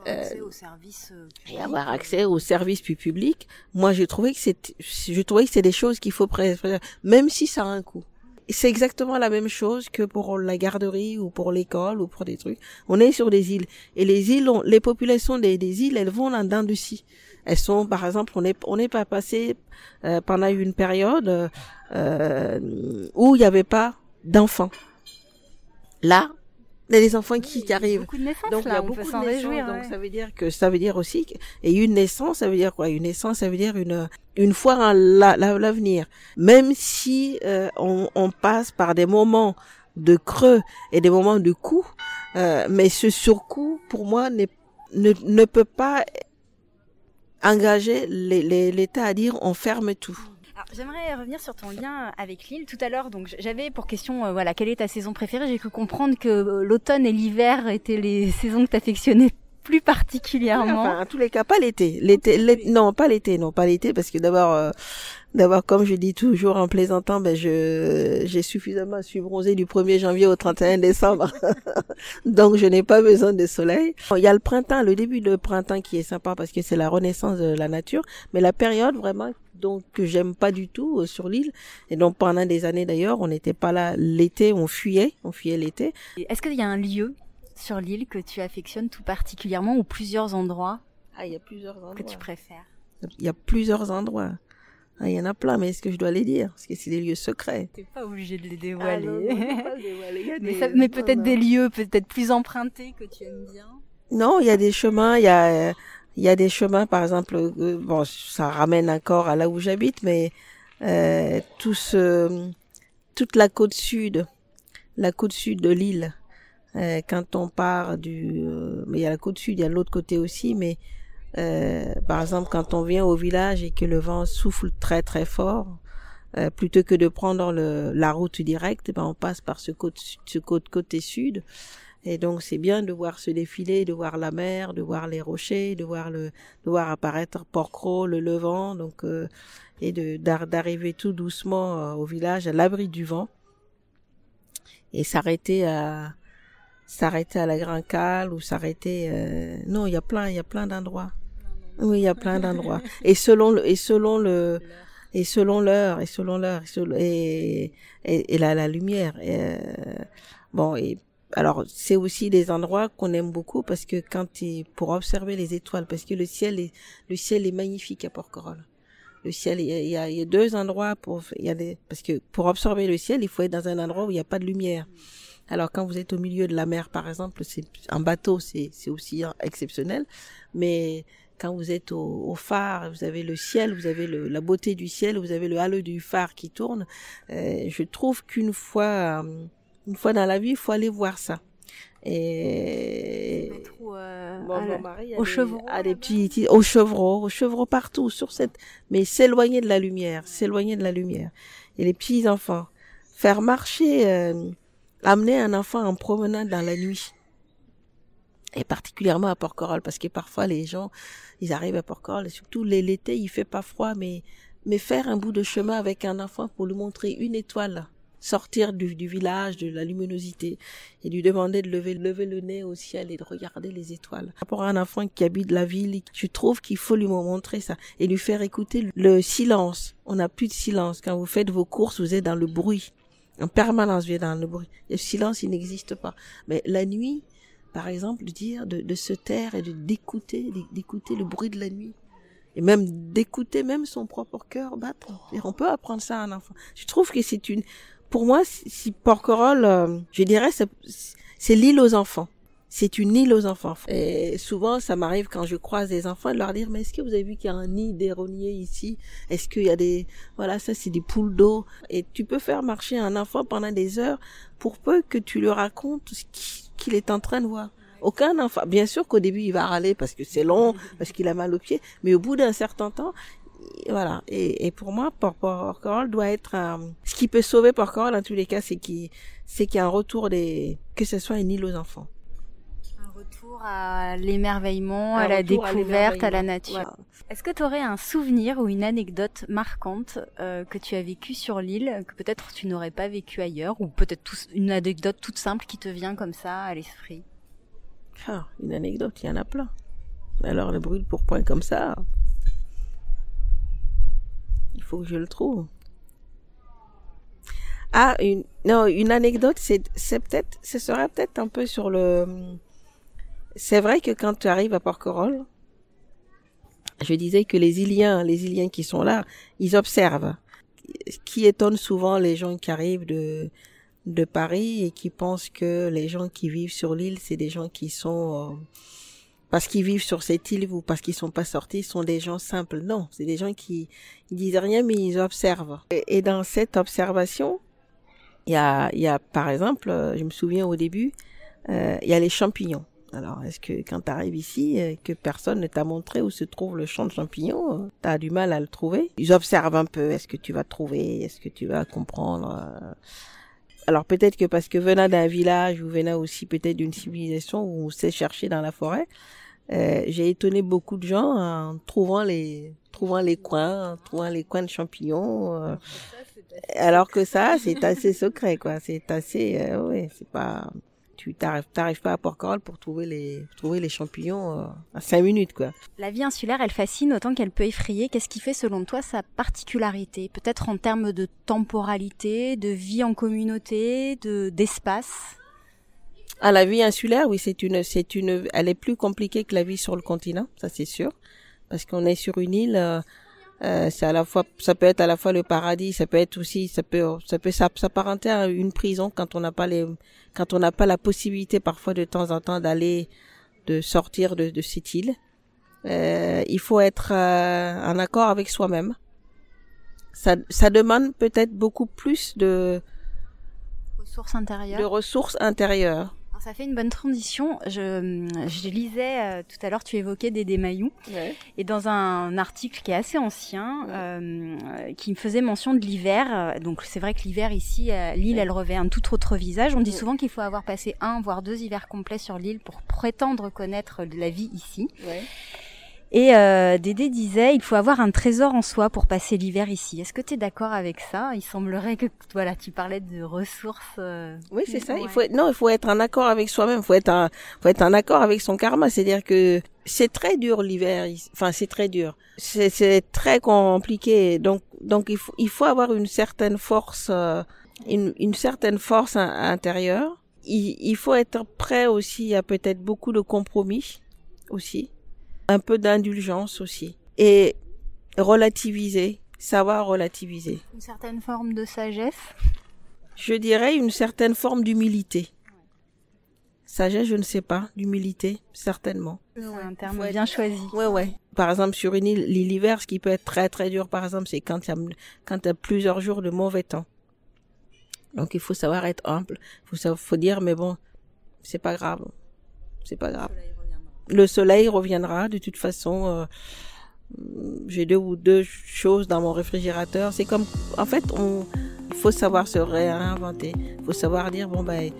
et avoir accès aux services publics. Moi, je trouvais que c'est des choses qu'il faut préserver, même si ça a un coût. C'est exactement la même chose que pour la garderie ou pour l'école ou pour des trucs. On est sur des îles. Et les populations des îles, elles vont là-dedans de scie. Elles sont, par exemple, on n'est pas passé pendant une période où il n'y avait pas d'enfants. Là, il y a des enfants qui arrivent. Beaucoup de naissances, donc, il y a beaucoup de naissances. Donc, ça veut dire aussi et une naissance, ça veut dire quoi? Une naissance, ça veut dire une fois l'avenir. Même si on passe par des moments de creux et des moments de coups, mais ce surcoût, pour moi, ne peut pas engager l'État à dire on ferme tout. Alors, j'aimerais revenir sur ton lien avec l'île. Tout à l'heure, donc j'avais pour question, quelle est ta saison préférée? J'ai cru comprendre que l'automne et l'hiver étaient les saisons que t'affectionnais plus particulièrement. Enfin, en tous les cas, pas l'été. Non, pas l'été, parce que d'abord, comme je dis toujours en plaisantant, j'ai suffisamment su bronzer du 1er janvier au 31 décembre. Donc, je n'ai pas besoin de soleil. Il y a le printemps, le début de printemps qui est sympa parce que c'est la renaissance de la nature, mais la période vraiment donc que j'aime pas du tout sur l'île, et donc pendant des années d'ailleurs on n'était pas là l'été, on fuyait l'été. Est-ce qu'il y a un lieu sur l'île que tu affectionnes tout particulièrement ou plusieurs endroits? Il y a plusieurs endroits que tu préfères. Il y a plusieurs endroits. Il y en a plein, mais est-ce que je dois les dire? Parce que c'est des lieux secrets. T'es pas obligé de les dévoiler. Non, pas dévoiler. Mais peut-être des lieux peut-être plus empruntés que tu aimes bien. Non, il y a des chemins, il y a des chemins, par exemple, ça ramène encore à là où j'habite, mais toute la côte sud de l'île, quand on part mais il y a la côte sud, il y a l'autre côté aussi, mais par exemple, quand on vient au village et que le vent souffle très très fort, plutôt que de prendre la route directe, on passe par ce côté sud. Et donc c'est bien de voir ce défilé, de voir la mer, de voir les rochers, de voir apparaître Porquerolles, le Levant, donc et d'arriver tout doucement au village à l'abri du vent et s'arrêter à la Grand-Cale ou s'arrêter non, il y a plein d'endroits. Oui, il y a plein d'endroits. Et selon l'heure et la lumière. Bon, et alors c'est aussi des endroits qu'on aime beaucoup parce que pour observer les étoiles, parce que le ciel est magnifique à Porquerolles. Le ciel, il y a deux endroits parce que pour observer le ciel, il faut être dans un endroit où il n'y a pas de lumière. Alors quand vous êtes au milieu de la mer, par exemple, en bateau, c'est aussi exceptionnel, mais quand vous êtes au phare, vous avez le ciel, vous avez la beauté du ciel, vous avez le halo du phare qui tourne. Je trouve qu'une fois dans la vie, il faut aller voir ça. Et mon mari au Chevreau, au Chevreau partout mais s'éloigner de la lumière. Et les petits enfants, faire marcher, amener un enfant en promenade dans la nuit. Et particulièrement à Porquerolles, parce que parfois les gens, ils arrivent à Porquerolles, et surtout l'été, il fait pas froid, mais faire un bout de chemin avec un enfant pour lui montrer une étoile, sortir du village, de la luminosité, et lui demander de lever le nez au ciel et de regarder les étoiles. Par rapport à un enfant qui habite la ville, je trouve qu'il faut lui montrer ça, et lui faire écouter le silence. On n'a plus de silence. Quand vous faites vos courses, vous êtes dans le bruit. En permanence, vous êtes dans le bruit. Le silence, il n'existe pas. Mais la nuit, par exemple, de se taire et d'écouter le bruit de la nuit. Et même d'écouter même son propre cœur battre. Et on peut apprendre ça à un enfant. Je trouve que pour moi, si Porquerolles, je dirais, c'est l'île aux enfants. C'est une île aux enfants. Et souvent, ça m'arrive quand je croise des enfants de leur dire, mais est-ce que vous avez vu qu'il y a un nid d'aéronniers ici? Est-ce qu'il y a ça c'est des poules d'eau. Et tu peux faire marcher un enfant pendant des heures pour peu que tu lui racontes ce qu'il est en train de voir. Aucun enfant, bien sûr qu'au début il va râler parce que c'est long, parce qu'il a mal aux pieds, mais au bout d'un certain temps, voilà. Et pour moi, Porquerolles doit être ce qui peut sauver Porquerolles dans tous les cas, c'est qu'il y a un retour que ce soit une île aux enfants. Un retour à l'émerveillement, à la découverte, à la nature. Voilà. Est-ce que tu aurais un souvenir ou une anecdote marquante que tu as vécue sur l'île, que peut-être tu n'aurais pas vécu ailleurs, ou peut-être une anecdote toute simple qui te vient comme ça à l'esprit? Une anecdote, il y en a plein. Alors le brûle-pourpoint comme ça, il faut que je le trouve. Une anecdote, ce serait peut-être un peu sur c'est vrai que quand tu arrives à Porquerolles, je disais que les Iliens qui sont là, ils observent. Ce qui étonne souvent les gens qui arrivent de Paris et qui pensent que les gens qui vivent sur l'île, c'est des gens qui sont parce qu'ils vivent sur cette île ou parce qu'ils sont pas sortis, sont des gens simples. Non, c'est des gens qui ils disent rien mais ils observent. Et dans cette observation, il y a par exemple, je me souviens au début, il y a les champignons. Alors, est-ce que quand tu arrives ici, que personne ne t'a montré où se trouve le champ de champignons, tu as du mal à le trouver? Ils observent un peu, est-ce que tu vas trouver, est-ce que tu vas comprendre Alors peut-être que parce que venant d'un village ou venant aussi peut-être d'une civilisation où on sait chercher dans la forêt, j'ai étonné beaucoup de gens en trouvant les coins de champignons. Alors que ça, c'est assez secret, quoi. C'est assez, c'est pas, t'arrives pas à Porquerolles pour trouver les champignons à 5 minutes, quoi. La vie insulaire, elle fascine autant qu'elle peut effrayer. Qu'est-ce qui fait, selon toi, sa particularité? Peut-être en termes de temporalité, de vie en communauté, d'espace? La vie insulaire, oui, elle est plus compliquée que la vie sur le continent, ça c'est sûr. Parce qu'on est sur une île, ça peut être à la fois le paradis, ça peut être aussi, ça peut s'apparenter à une prison quand on n'a pas la possibilité parfois de temps en temps de sortir de cette île. Il faut être en accord avec soi-même. Ça demande peut-être beaucoup plus de ressources intérieures. De ressources intérieures. Alors, ça fait une bonne transition. Je lisais tout à l'heure, tu évoquais Dédé Mayou. Ouais. Et dans un article qui est assez ancien, qui me faisait mention de l'hiver. Donc c'est vrai que l'hiver ici, l'île, elle revêt un tout autre visage. On dit souvent qu'il faut avoir passé 1 voire 2 hivers complets sur l'île pour prétendre connaître la vie ici. Ouais. Et Dédé disait, il faut avoir un trésor en soi pour passer l'hiver ici. Est-ce que tu es d'accord avec ça? Il semblerait que, voilà, tu parlais de ressources. Oui, c'est ça. Ouais. Il faut être en accord avec soi-même. Faut être en accord avec son karma. C'est-à-dire que c'est très dur l'hiver. Enfin, c'est très dur. C'est très compliqué. Donc il faut avoir une certaine force, une certaine force intérieure. Il faut être prêt aussi à peut-être beaucoup de compromis aussi. Un peu d'indulgence aussi. Et relativiser, savoir relativiser. Une certaine forme de sagesse? Je dirais une certaine forme d'humilité. Sagesse, je ne sais pas. D'humilité, certainement. C'est un terme bien choisi. Ouais. Par exemple, sur une île, l'hiver, ce qui peut être très très dur, par exemple, c'est quand il y a plusieurs jours de mauvais temps. Donc il faut savoir être humble. Faut dire, mais bon, c'est pas grave. C'est pas grave. Le soleil reviendra de toute façon. J'ai deux choses dans mon réfrigérateur. C'est comme, en fait, il faut savoir se réinventer. Il faut savoir dire bon ben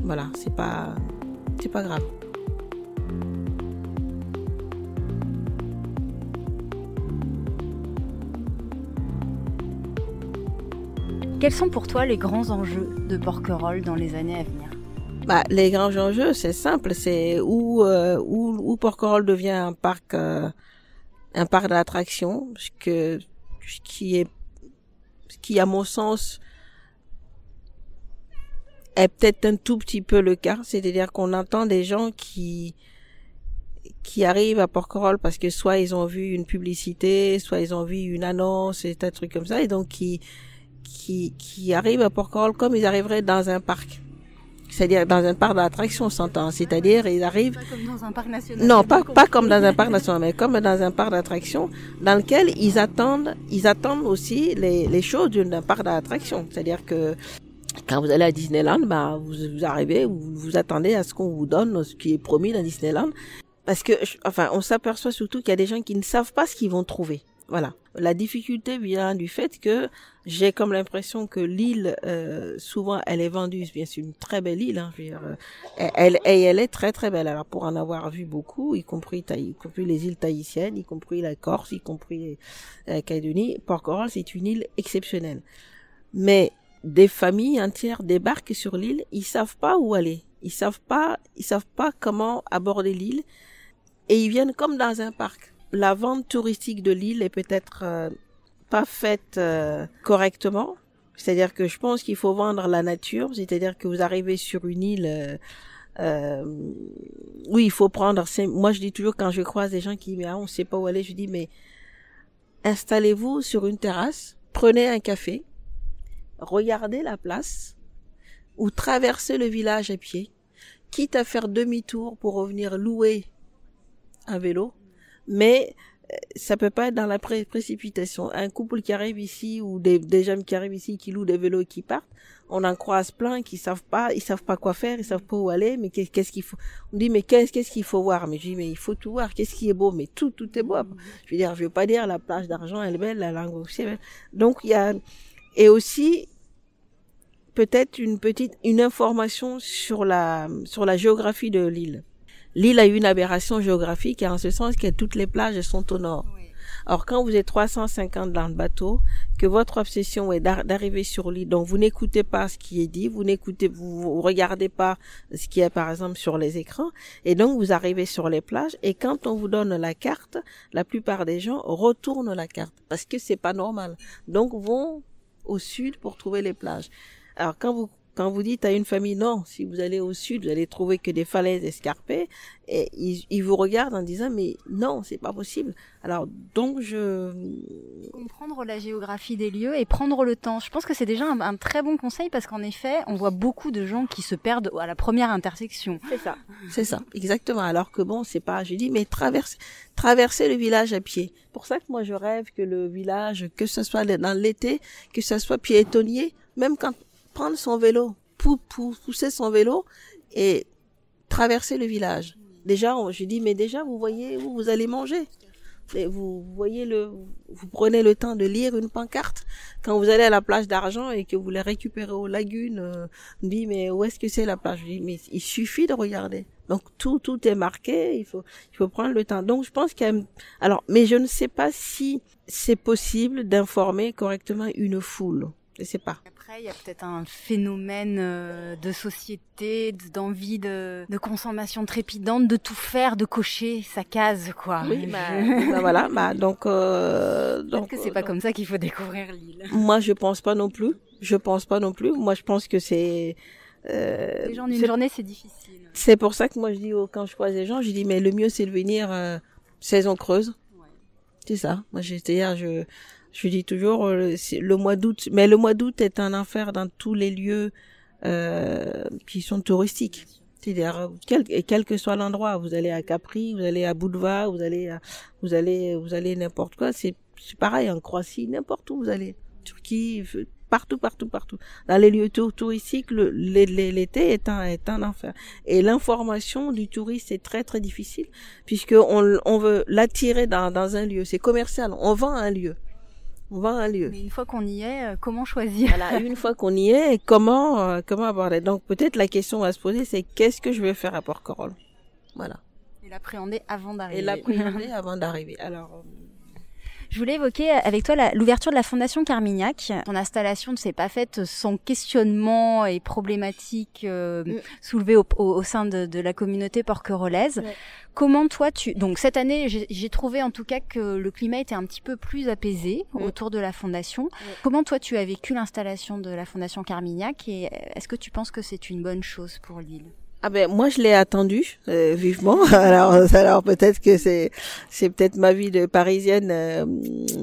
voilà, c'est pas grave. Quels sont pour toi les grands enjeux de Porquerolles dans les années à venir? Les grands enjeux, c'est simple, c'est où Porquerolles devient un parc d'attractions, ce qui à mon sens est peut-être un tout petit peu le cas, c'est-à-dire qu'on entend des gens qui arrivent à Porquerolles parce que soit ils ont vu une publicité, soit ils ont vu une annonce et un truc comme ça, et donc qui arrivent à Porquerolles comme ils arriveraient dans un parc. C'est-à-dire dans un parc d'attractions, on s'entend. C'est-à-dire, ils arrivent... Pas comme dans un parc national. Non, pas comme dans un parc national, mais comme dans un parc d'attractions dans lequel ils attendent aussi les choses d'un parc d'attractions. C'est-à-dire que quand vous allez à Disneyland, vous arrivez, vous attendez à ce qu'on vous donne ce qui est promis dans Disneyland. Parce que, on s'aperçoit surtout qu'il y a des gens qui ne savent pas ce qu'ils vont trouver. Voilà. La difficulté vient du fait que j'ai comme l'impression que l'île, souvent, elle est vendue. Bien, c'est une très belle île, hein. Je veux dire, elle est très très belle. Alors pour en avoir vu beaucoup, y compris les îles tahitiennes, y compris la Corse, y compris la Calédonie, Porquerolles, c'est une île exceptionnelle. Mais des familles entières débarquent sur l'île, ils savent pas où aller, ils savent pas comment aborder l'île, et ils viennent comme dans un parc. La vente touristique de l'île est peut-être pas faite correctement. C'est-à-dire que je pense qu'il faut vendre la nature. C'est-à-dire que vous arrivez sur une île, oui, il faut prendre. Moi, je dis toujours quand je croise des gens qui disent on sait pas où aller, je dis mais installez-vous sur une terrasse, prenez un café, regardez la place ou traversez le village à pied, quitte à faire demi-tour pour revenir louer un vélo. Mais ça peut pas être dans la précipitation. Un couple qui arrive ici ou des jeunes qui arrivent ici qui louent des vélos et qui partent, on en croise plein qui savent pas quoi faire, ils savent pas où aller, mais qu'est-ce qu'il faut. On dit mais qu'est-ce qu'il faut voir? Mais je dis mais il faut tout voir, qu'est-ce qui est beau? Mais tout est beau. Je veux pas dire la plage d'argent elle est belle, la langue aussi est belle. Donc il y a et aussi peut-être une information sur la géographie de l'île. L'île a une aberration géographique en ce sens que toutes les plages sont au nord. Oui. Alors quand vous êtes 350 dans le bateau, que votre obsession est d'arriver sur l'île, donc vous n'écoutez pas ce qui est dit, vous regardez pas ce qui est par exemple sur les écrans, et donc vous arrivez sur les plages, et quand on vous donne la carte, la plupart des gens retournent la carte, parce que c'est pas normal. Donc vont au sud pour trouver les plages. Alors quand vous dites à une famille non, si vous allez au sud, vous allez trouver que des falaises escarpées, et ils vous regardent en disant mais non, c'est pas possible. Alors donc comprendre la géographie des lieux et prendre le temps. Je pense que c'est déjà un très bon conseil parce qu'en effet, on voit beaucoup de gens qui se perdent à la première intersection. C'est ça, exactement. Alors que bon, c'est pas. J'ai dit mais traverser le village à pied. Pour ça que moi je rêve que le village, que ce soit dans l'été, que ce soit piétonnier, même quand prendre son vélo, pousser son vélo et traverser le village. Déjà, j'ai dit, mais déjà, vous voyez où vous allez manger. Et vous prenez le temps de lire une pancarte. Quand vous allez à la plage d'Argent et que vous les récupérez aux lagunes, on dit, mais où est-ce que c'est la plage? Je dis, mais il suffit de regarder. Donc, tout est marqué, il faut prendre le temps. Donc, je pense alors, mais je ne sais pas si c'est possible d'informer correctement une foule. Je sais pas. Après, il y a peut-être un phénomène de société, d'envie de consommation trépidante, de tout faire, de cocher sa case, quoi. Oui, voilà, donc peut-être que c'est pas comme ça qu'il faut découvrir l'île. Moi, je pense pas non plus. Moi, je pense que c'est les gens d'une journée, c'est difficile. C'est pour ça que moi je dis quand je croise les gens, je dis mais le mieux c'est de venir saison creuse. Ouais. C'est ça. Moi je dis toujours le mois d'août, mais le mois d'août est un enfer dans tous les lieux qui sont touristiques. C'est-à-dire quel que soit l'endroit, vous allez à Capri, vous allez à Budva, vous allez n'importe quoi, c'est pareil en Croatie, n'importe où vous allez, Turquie, partout. Dans les lieux touristiques, l'été est un enfer. Et l'information du touriste est très très difficile puisque on veut l'attirer dans un lieu, c'est commercial, on vend un lieu. Mais une fois qu'on y est, comment choisir? Voilà, une fois qu'on y est, comment aborder? Donc peut-être la question à se poser, c'est qu'est-ce que je vais faire à Porquerolles? Voilà. Et l'appréhender avant d'arriver. Alors. Je voulais évoquer avec toi l'ouverture de la Fondation Carmignac. Ton installation ne s'est pas faite sans questionnement et problématiques soulevées au sein de la communauté porquerolloise. Ouais. Comment toi donc cette année, j'ai trouvé en tout cas que le climat était un petit peu plus apaisé autour de la Fondation. Ouais. Comment toi tu as vécu l'installation de la Fondation Carmignac et est-ce que tu penses que c'est une bonne chose pour l'île? Ah ben moi je l'ai attendu vivement. Alors peut-être que c'est peut-être ma vie de Parisienne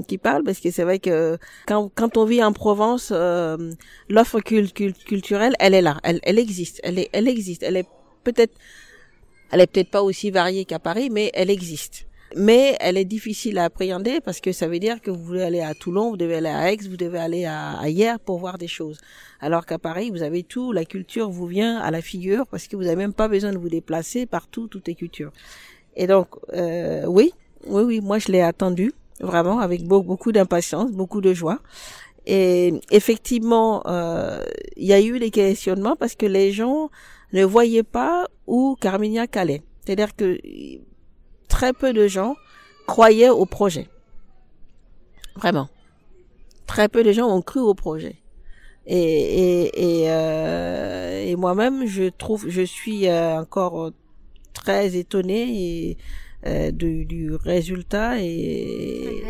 qui parle parce que c'est vrai que quand on vit en Provence, l'offre culturelle elle est là, elle existe, elle existe. Elle est peut-être pas aussi variée qu'à Paris, mais elle existe. Mais elle est difficile à appréhender parce que ça veut dire que vous voulez aller à Toulon, vous devez aller à Aix, vous devez aller à Hyères pour voir des choses. Alors qu'à Paris, vous avez tout, la culture vous vient à la figure parce que vous n'avez même pas besoin de vous déplacer partout, tout est culture. Et donc, oui, moi je l'ai attendu vraiment avec beaucoup d'impatience, beaucoup de joie. Et effectivement, il y a eu des questionnements parce que les gens ne voyaient pas où Carmignac allait. C'est-à-dire que très peu de gens croyaient au projet. Vraiment. Très peu de gens ont cru au projet. Et moi-même, je suis encore très étonnée du résultat et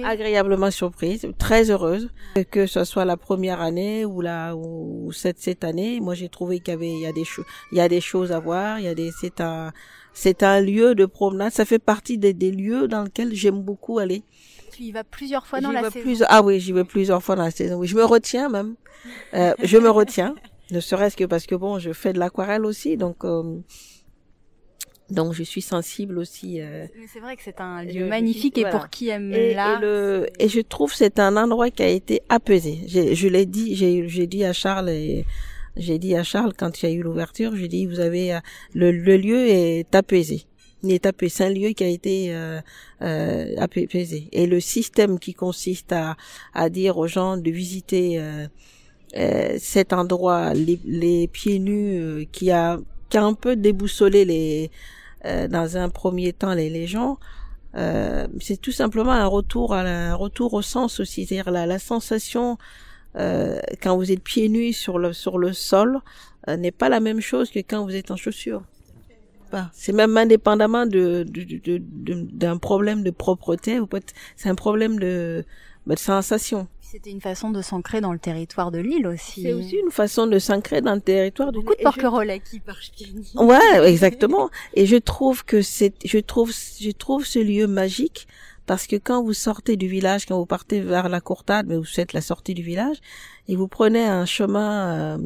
agréablement surprise, très heureuse que ce soit la première année ou cette année. Moi, j'ai trouvé qu'il y a des choses à voir, c'est un lieu de promenade, ça fait partie des lieux dans lesquels j'aime beaucoup aller. Tu y vas plusieurs fois dans la saison? Ah oui, j'y vais plusieurs fois dans la saison. Oui, je me retiens même. Ne serait-ce que parce que bon, je fais de l'aquarelle aussi, donc je suis sensible aussi. Mais c'est vrai que c'est un lieu magnifique et voilà. Pour qui aime l'art. Et je trouve que c'est un endroit qui a été apaisé. Je l'ai dit, j'ai dit à Charles quand il y a eu l'ouverture, j'ai dit vous avez le lieu est apaisé. C'est un lieu qui a été apaisé. Et le système qui consiste à dire aux gens de visiter cet endroit les pieds nus qui a un peu déboussolé dans un premier temps les gens, c'est tout simplement un retour au sens aussi, c'est-à-dire la sensation quand vous êtes pieds nus sur le sol n'est pas la même chose que quand vous êtes en chaussures. C'est même indépendamment d'un problème de propreté, c'est un problème de sensation. C'était une façon de s'ancrer dans le territoire de l'île aussi. C'est aussi une façon de s'ancrer dans le territoire de l'île. Beaucoup de porquerolles qui partent. Ouais, exactement. Et je trouve ce lieu magique parce que quand vous sortez du village, quand vous partez vers la Courtade, mais vous faites la sortie du village et vous prenez un chemin,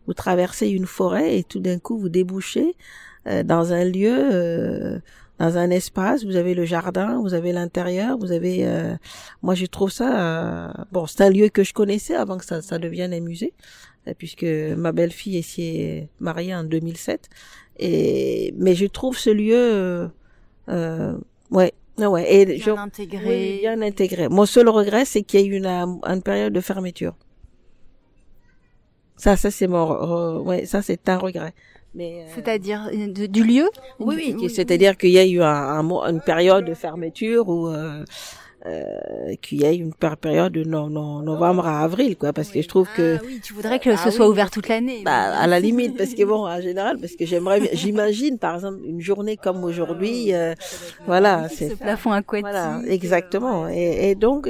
vous traversez une forêt et tout d'un coup vous débouchez dans un lieu dans un espace, vous avez le jardin, vous avez l'intérieur, vous avez moi je trouve ça bon, c'est un lieu que je connaissais avant que ça devienne un musée, puisque ma belle-fille s'y est mariée en 2007, mais je trouve ce lieu ouais. Et bien intégré. Oui, bien intégré. Mon seul regret, c'est qu'il y ait eu une période de fermeture. Ça c'est ouais, ça c'est un regret. Mais c'est-à-dire du lieu? Oui, c'est-à-dire qu'il y a eu une période de fermeture où qu'il y ait une période de novembre à avril, quoi, parce que je trouve que oui, tu voudrais que ce soit ouvert toute l'année. À la limite, parce que bon, en général, parce que j'imagine par exemple une journée comme aujourd'hui, voilà, c'est ce plafond aquatique. Voilà, exactement. Et donc,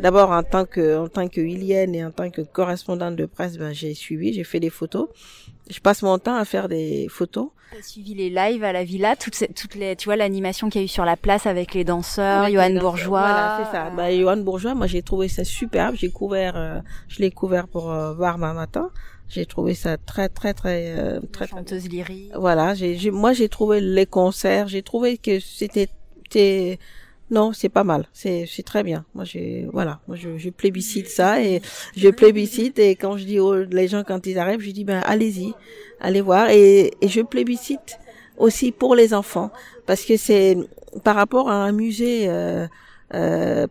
d'abord en tant que Ilienne et en tant que correspondante de presse, j'ai fait des photos. Je passe mon temps à faire des photos. T'as suivi les lives à la villa, toutes les, tu vois, l'animation qu'il y a eu sur la place avec les danseurs, Johan Bourgeois. Voilà, c'est ça. Johan Bourgeois, moi, j'ai trouvé ça superbe. Je l'ai couvert pour Varma Matin. J'ai trouvé ça très chanteuse lyrique. Voilà, moi, j'ai trouvé les concerts, j'ai trouvé que non, c'est pas mal. C'est très bien. Moi, je plébiscite ça et quand je dis les gens quand ils arrivent, je dis allez-y, allez voir et je plébiscite aussi pour les enfants parce que c'est par rapport à un musée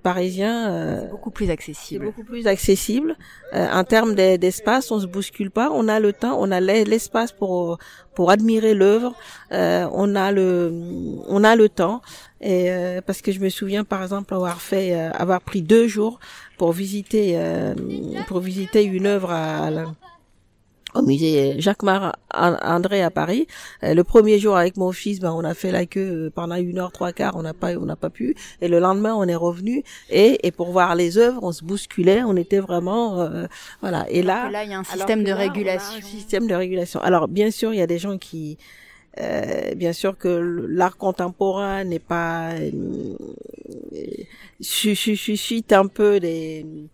parisien, c'est beaucoup plus accessible. C'est beaucoup plus accessible en termes d'espace, on se bouscule pas, on a le temps, on a l'espace pour admirer l'œuvre, on a le temps et parce que je me souviens par exemple avoir pris 2 jours pour visiter une œuvre au musée Jacques-Mar André à Paris. Le premier jour avec mon fils, on a fait la queue pendant 1h 3/4, on n'a pas pu. Et le lendemain, on est revenu et pour voir les œuvres, on se bousculait, on était vraiment voilà. Et là, il y a un système de régulation. Un système de régulation. Alors bien sûr, il y a des gens qui bien sûr que l'art contemporain n'est pas suscite un peu des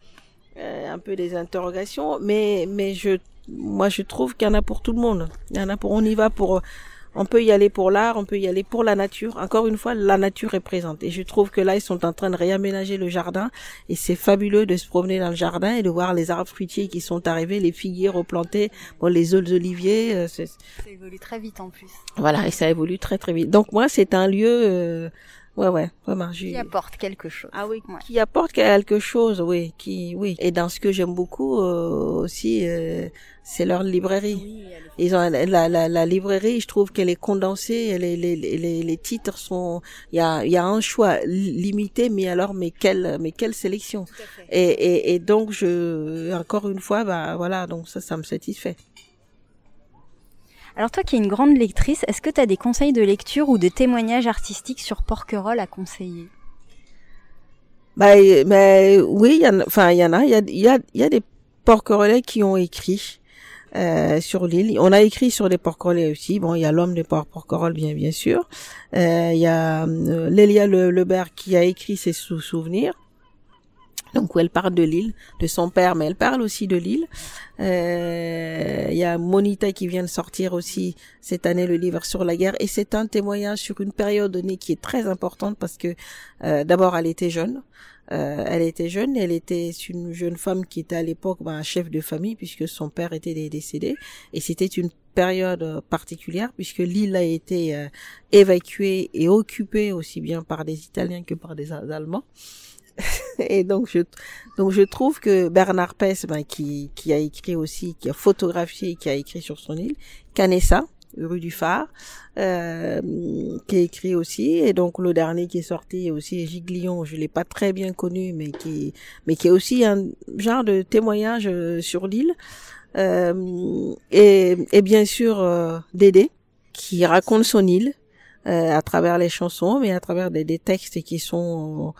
interrogations, mais moi je trouve qu'il y en a pour tout le monde. On peut y aller pour l'art, on peut y aller pour la nature. Encore une fois, la nature est présente. Et je trouve que là, ils sont en train de réaménager le jardin. Et c'est fabuleux de se promener dans le jardin et de voir les arbres fruitiers qui sont arrivés, les figuiers replantés, les oliviers. Ça évolue très vite en plus. Voilà, et ça évolue très très vite. Donc moi, c'est un lieu... Ouais, vraiment. Qui apporte quelque chose. Ah oui, ouais. Qui apporte quelque chose, oui, oui. Et dans ce que j'aime beaucoup aussi, c'est leur librairie. Oui, ils ont la librairie, je trouve qu'elle est condensée, les titres sont, il y a un choix limité, mais quelle sélection. Et donc encore une fois, voilà, donc ça me satisfait. Alors toi qui es une grande lectrice, est-ce que tu as des conseils de lecture ou de témoignages artistiques sur Porquerolles à conseiller? Mais oui, il y en a. Il y a des Porquerolais qui ont écrit sur l'île. On a écrit sur les Porquerolais aussi. Bon, il y a l'homme de Porquerolles, bien sûr. Il y a Lélia Lebert qui a écrit ses souvenirs. Donc où elle parle de l'île, de son père, mais elle parle aussi de l'île. Il y a Monita qui vient de sortir aussi cette année le livre sur la guerre, et c'est un témoignage sur une période donnée qui est très importante parce que d'abord elle était jeune. Elle était une jeune femme qui était à l'époque chef de famille puisque son père était décédé, et c'était une période particulière puisque l'île a été évacuée et occupée aussi bien par des Italiens que par des Allemands. Et donc je trouve que Bernard Pess, qui a écrit aussi, qui a photographié, qui a écrit sur son île, Canessa, rue du Phare, qui a écrit aussi, et donc le dernier qui est sorti aussi, Giglion, je l'ai pas très bien connu, mais qui est aussi un genre de témoignage sur l'île, et bien sûr Dédé, qui raconte son île à travers les chansons, mais à travers des textes qui sont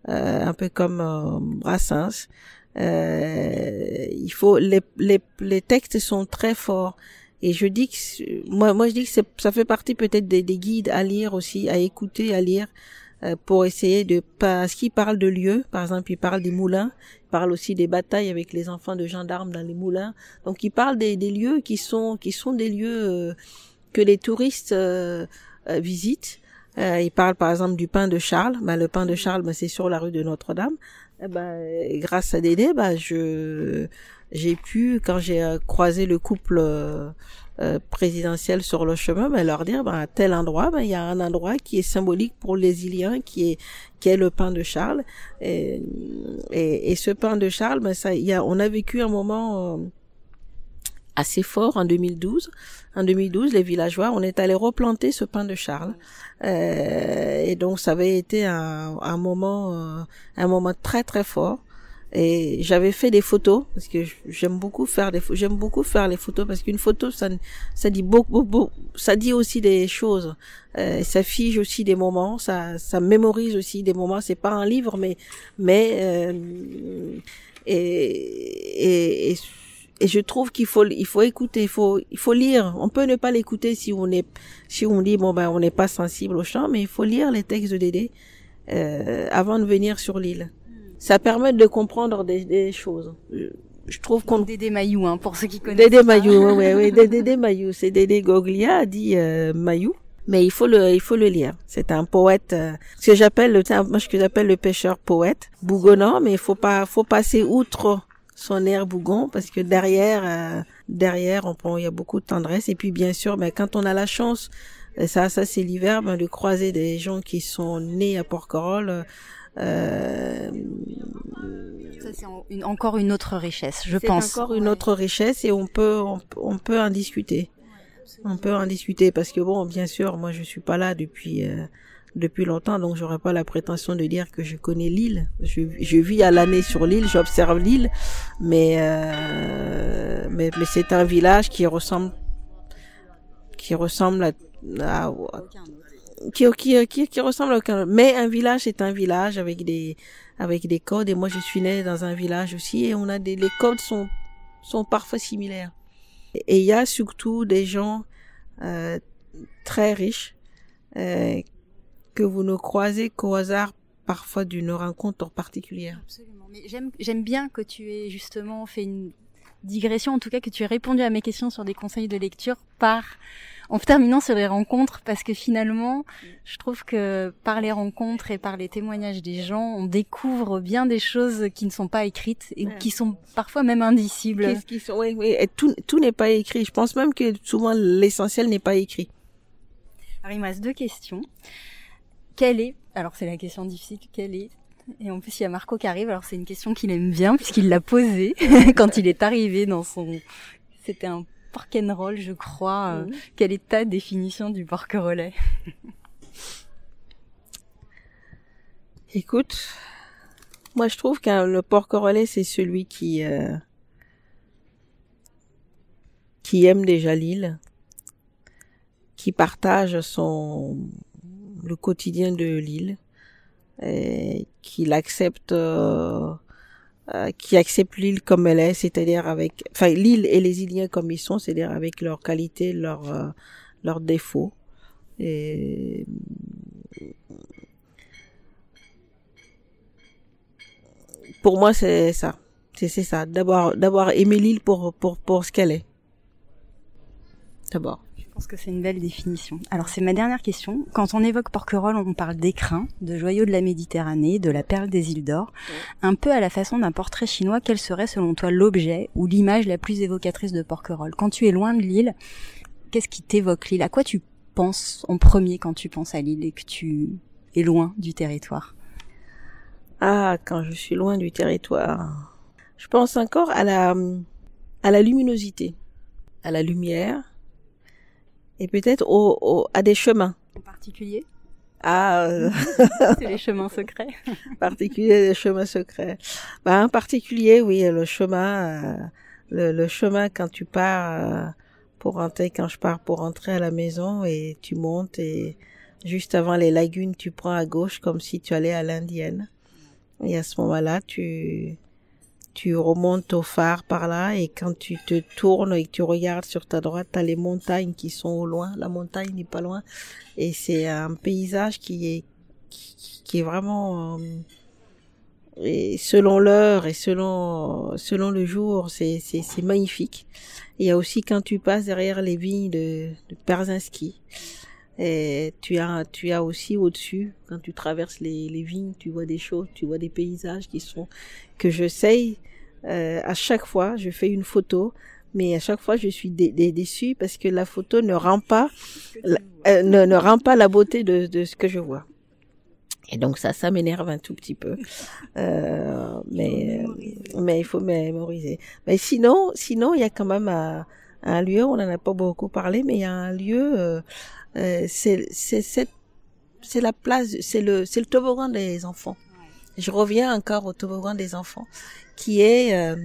un peu comme Brassens. Il faut les textes sont très forts, et je dis que moi je dis que ça fait partie peut-être des guides à lire aussi, à écouter, à lire, pour essayer parce qu'il parle de lieux, par exemple il parle des moulins, il parle aussi des batailles avec les enfants de gendarmes dans les moulins, donc il parle des lieux qui sont des lieux que les touristes visitent. Il parle par exemple du pain de Charles. Le pain de Charles, c'est sur la rue de Notre-Dame. Grâce à Dédé, j'ai pu, quand j'ai croisé le couple présidentiel sur le chemin, leur dire, à tel endroit, il y a un endroit qui est symbolique pour les Iliens, qui est le pain de Charles. Et ce pain de Charles, on a vécu un moment assez fort en 2012. En 2012, les villageois, on est allé replanter ce pain de Charles. Et donc, ça avait été un moment très très fort. Et j'avais fait des photos parce que j'aime beaucoup faire les photos parce qu'une photo ça dit beaucoup, ça dit aussi des choses, ça fige aussi des moments, ça mémorise aussi des moments. C'est pas un livre et je trouve qu'il faut écouter, il faut lire. On peut ne pas l'écouter si on dit on n'est pas sensible au chant, mais il faut lire les textes de Dédé avant de venir sur l'île. Ça permet de comprendre des choses. Je trouve qu'on Dédé Mayou, pour ceux qui connaissent. Dédé Mayou, oui, Dédé Mayou, c'est Dédé Goglia dit Mayou, mais il faut le lire. C'est un poète, ce que j'appelle le pêcheur poète, bougonnant, mais il faut passer outre son air bougon parce que derrière il y a beaucoup de tendresse. Et puis bien sûr, quand on a la chance, ça c'est l'hiver, de croiser des gens qui sont nés à Porquerolles. Ça c'est encore une autre richesse, je pense. C'est encore une autre richesse et on peut en discuter. On peut en discuter parce que bien sûr, moi je suis pas là depuis longtemps, donc j'aurais pas la prétention de dire que je connais l'île. Je vis à l'année sur l'île, j'observe l'île, mais c'est un village qui ressemble à qui ressemble à aucun. Mais un village, c'est un village avec des codes. Et moi, je suis née dans un village aussi, et les codes sont parfois similaires. Et il y a surtout des gens très riches que vous ne croisez qu'au hasard parfois d'une rencontre particulière. Absolument. Mais j'aime bien que tu aies justement fait une digression, en tout cas que tu aies répondu à mes questions sur des conseils de lecture en terminant sur les rencontres, parce que finalement, je trouve que par les rencontres et par les témoignages des gens, on découvre bien des choses qui ne sont pas écrites et qui sont parfois même indicibles. Oui, et tout n'est pas écrit. Je pense même que souvent l'essentiel n'est pas écrit. Alors il me reste 2 questions. Alors c'est la question difficile, et en plus il y a Marco qui arrive, alors c'est une question qu'il aime bien puisqu'il l'a posée quand il est arrivé c'était un porc-and-roll, je crois. Quelle est ta définition du porquerolais? Écoute, moi je trouve que le porquerolais, c'est celui qui aime déjà l'île, qui partage le quotidien de l'île, qui accepte l'île comme elle est, c'est-à-dire l'île et les Iliens comme ils sont, c'est-à-dire avec leurs qualités, leurs défauts. Et pour moi, c'est ça. C'est ça. D'abord aimer l'île pour ce qu'elle est. D'abord. Je pense que c'est une belle définition. Alors c'est ma dernière question. Quand on évoque Porquerolles, on parle d'écrins, de joyaux de la Méditerranée, de la perle des îles d'or. Un peu à la façon d'un portrait chinois, quel serait selon toi l'objet ou l'image la plus évocatrice de Porquerolles? Quand tu es loin de l'île, qu'est-ce qui t'évoque l'île? À quoi tu penses en premier quand tu penses à l'île et que tu es loin du territoire? Quand je suis loin du territoire, je pense encore à la luminosité, à la lumière, et peut-être à des chemins. En particulier? C'est les chemins secrets. Les chemins secrets. En particulier, oui, le chemin, le chemin quand tu pars quand je pars pour rentrer à la maison et tu montes et juste avant les lagunes, tu prends à gauche comme si tu allais à l'Indienne. Et à ce moment-là, tu remontes au phare par là et quand tu te tournes et que tu regardes sur ta droite, t'as les montagnes qui sont au loin. La montagne n'est pas loin et c'est un paysage qui est vraiment et selon l'heure et selon le jour, c'est magnifique. Il y a aussi quand tu passes derrière les vignes de Perzinski Et tu as aussi au-dessus, quand tu traverses les vignes, tu vois des choses, tu vois des paysages que j'essaye. À chaque fois, je fais une photo, mais à chaque fois, je suis déçue parce que la photo ne rend pas la beauté de ce que je vois. Et donc ça m'énerve un tout petit peu. Mais il faut mémoriser. Mais sinon, il y a quand même un lieu, on n'en a pas beaucoup parlé, mais il y a un lieu, c'est la place, c'est le toboggan des enfants. Je reviens encore au toboggan des enfants, qui est,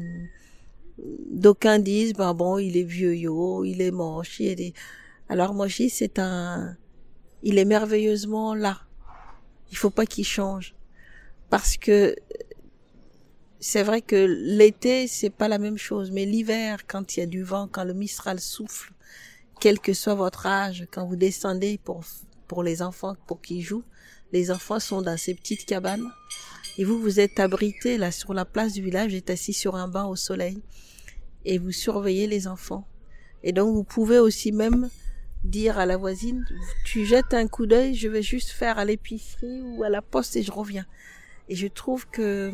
d'aucuns disent, bon, il est vieux, il est moche, alors moi je dis, il est merveilleusement là. Il faut pas qu'il change. Parce que c'est vrai que l'été, c'est pas la même chose, mais l'hiver, quand il y a du vent, quand le Mistral souffle, quel que soit votre âge, quand vous descendez pour les enfants, pour qu'ils jouent, les enfants sont dans ces petites cabanes, et vous êtes abrités là sur la place du village, vous êtes assis sur un banc au soleil, et vous surveillez les enfants. Et donc vous pouvez aussi même dire à la voisine, tu jettes un coup d'œil, je vais juste faire à l'épicerie ou à la poste et je reviens. Et je trouve que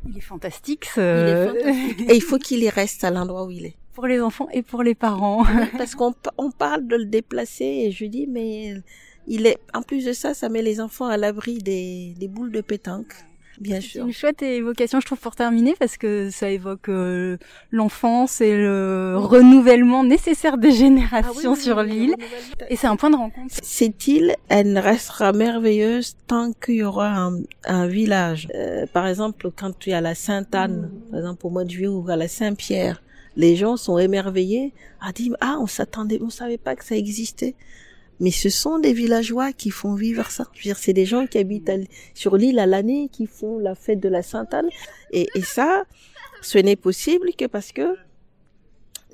il est fantastique. Et il faut qu'il y reste à l'endroit où il est. Pour les enfants et pour les parents. Parce qu'on parle de le déplacer et je dis, mais en plus de ça, ça met les enfants à l'abri des boules de pétanque. Bien sûr. C'est une chouette évocation, je trouve, pour terminer, parce que ça évoque l'enfance et le renouvellement nécessaire des générations sur l'île. Et c'est un point de rencontre. Cette île, elle restera merveilleuse tant qu'il y aura un village. Par exemple, quand tu es à la Sainte-Anne, par exemple au mois de juillet, ou à la Saint-Pierre, les gens sont émerveillés à dire, on savait pas que ça existait. Mais ce sont des villageois qui font vivre ça. Je veux dire, c'est des gens qui habitent sur l'île à l'année, qui font la fête de la Sainte-Anne. Et ça, ce n'est possible que parce que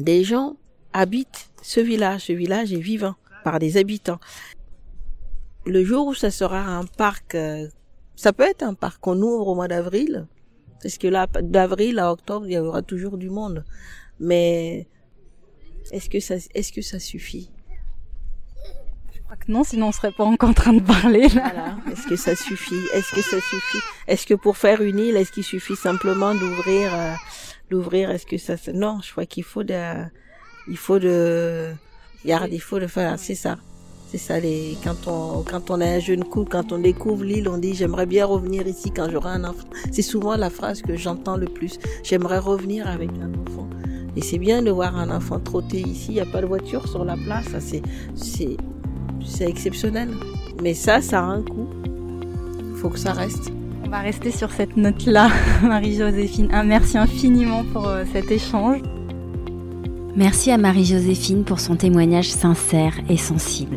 des gens habitent ce village. Ce village est vivant par des habitants. Le jour où ça sera un parc, ça peut être un parc qu'on ouvre au mois d'avril, parce que là, d'avril à octobre, il y aura toujours du monde. Mais est-ce que ça suffit? Je crois que non, sinon on serait pas encore en train de parler là. Voilà. Est-ce que ça suffit? Est-ce que pour faire une île, est-ce qu'il suffit simplement d'ouvrir? Est-ce que ça? Non, je crois qu'il faut faire. C'est ça. C'est ça. Quand on est un jeune couple, quand on découvre l'île, on dit j'aimerais bien revenir ici quand j'aurai un enfant. C'est souvent la phrase que j'entends le plus. J'aimerais revenir avec un enfant. Et c'est bien de voir un enfant trotter ici. Il y a pas de voiture sur la place. Ça, c'est exceptionnel. Mais ça a un coût. Faut que ça reste. On va rester sur cette note-là, Marie-Joséphine. Merci infiniment pour cet échange. Merci à Marie-Joséphine pour son témoignage sincère et sensible.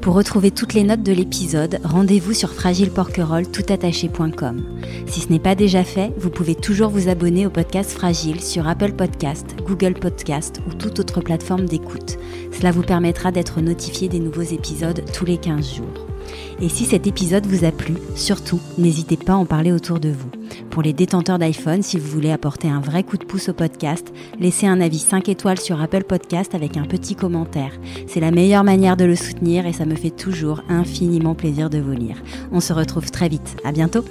Pour retrouver toutes les notes de l'épisode, rendez-vous sur fragileporquerolles.toutattaché.com. Si ce n'est pas déjà fait, vous pouvez toujours vous abonner au podcast Fragile sur Apple Podcast, Google Podcast ou toute autre plateforme d'écoute. Cela vous permettra d'être notifié des nouveaux épisodes tous les 15 jours. Et si cet épisode vous a plu, surtout, n'hésitez pas à en parler autour de vous. Pour les détenteurs d'iPhone, si vous voulez apporter un vrai coup de pouce au podcast, laissez un avis 5 étoiles sur Apple Podcast avec un petit commentaire. C'est la meilleure manière de le soutenir et ça me fait toujours infiniment plaisir de vous lire. On se retrouve très vite. À bientôt!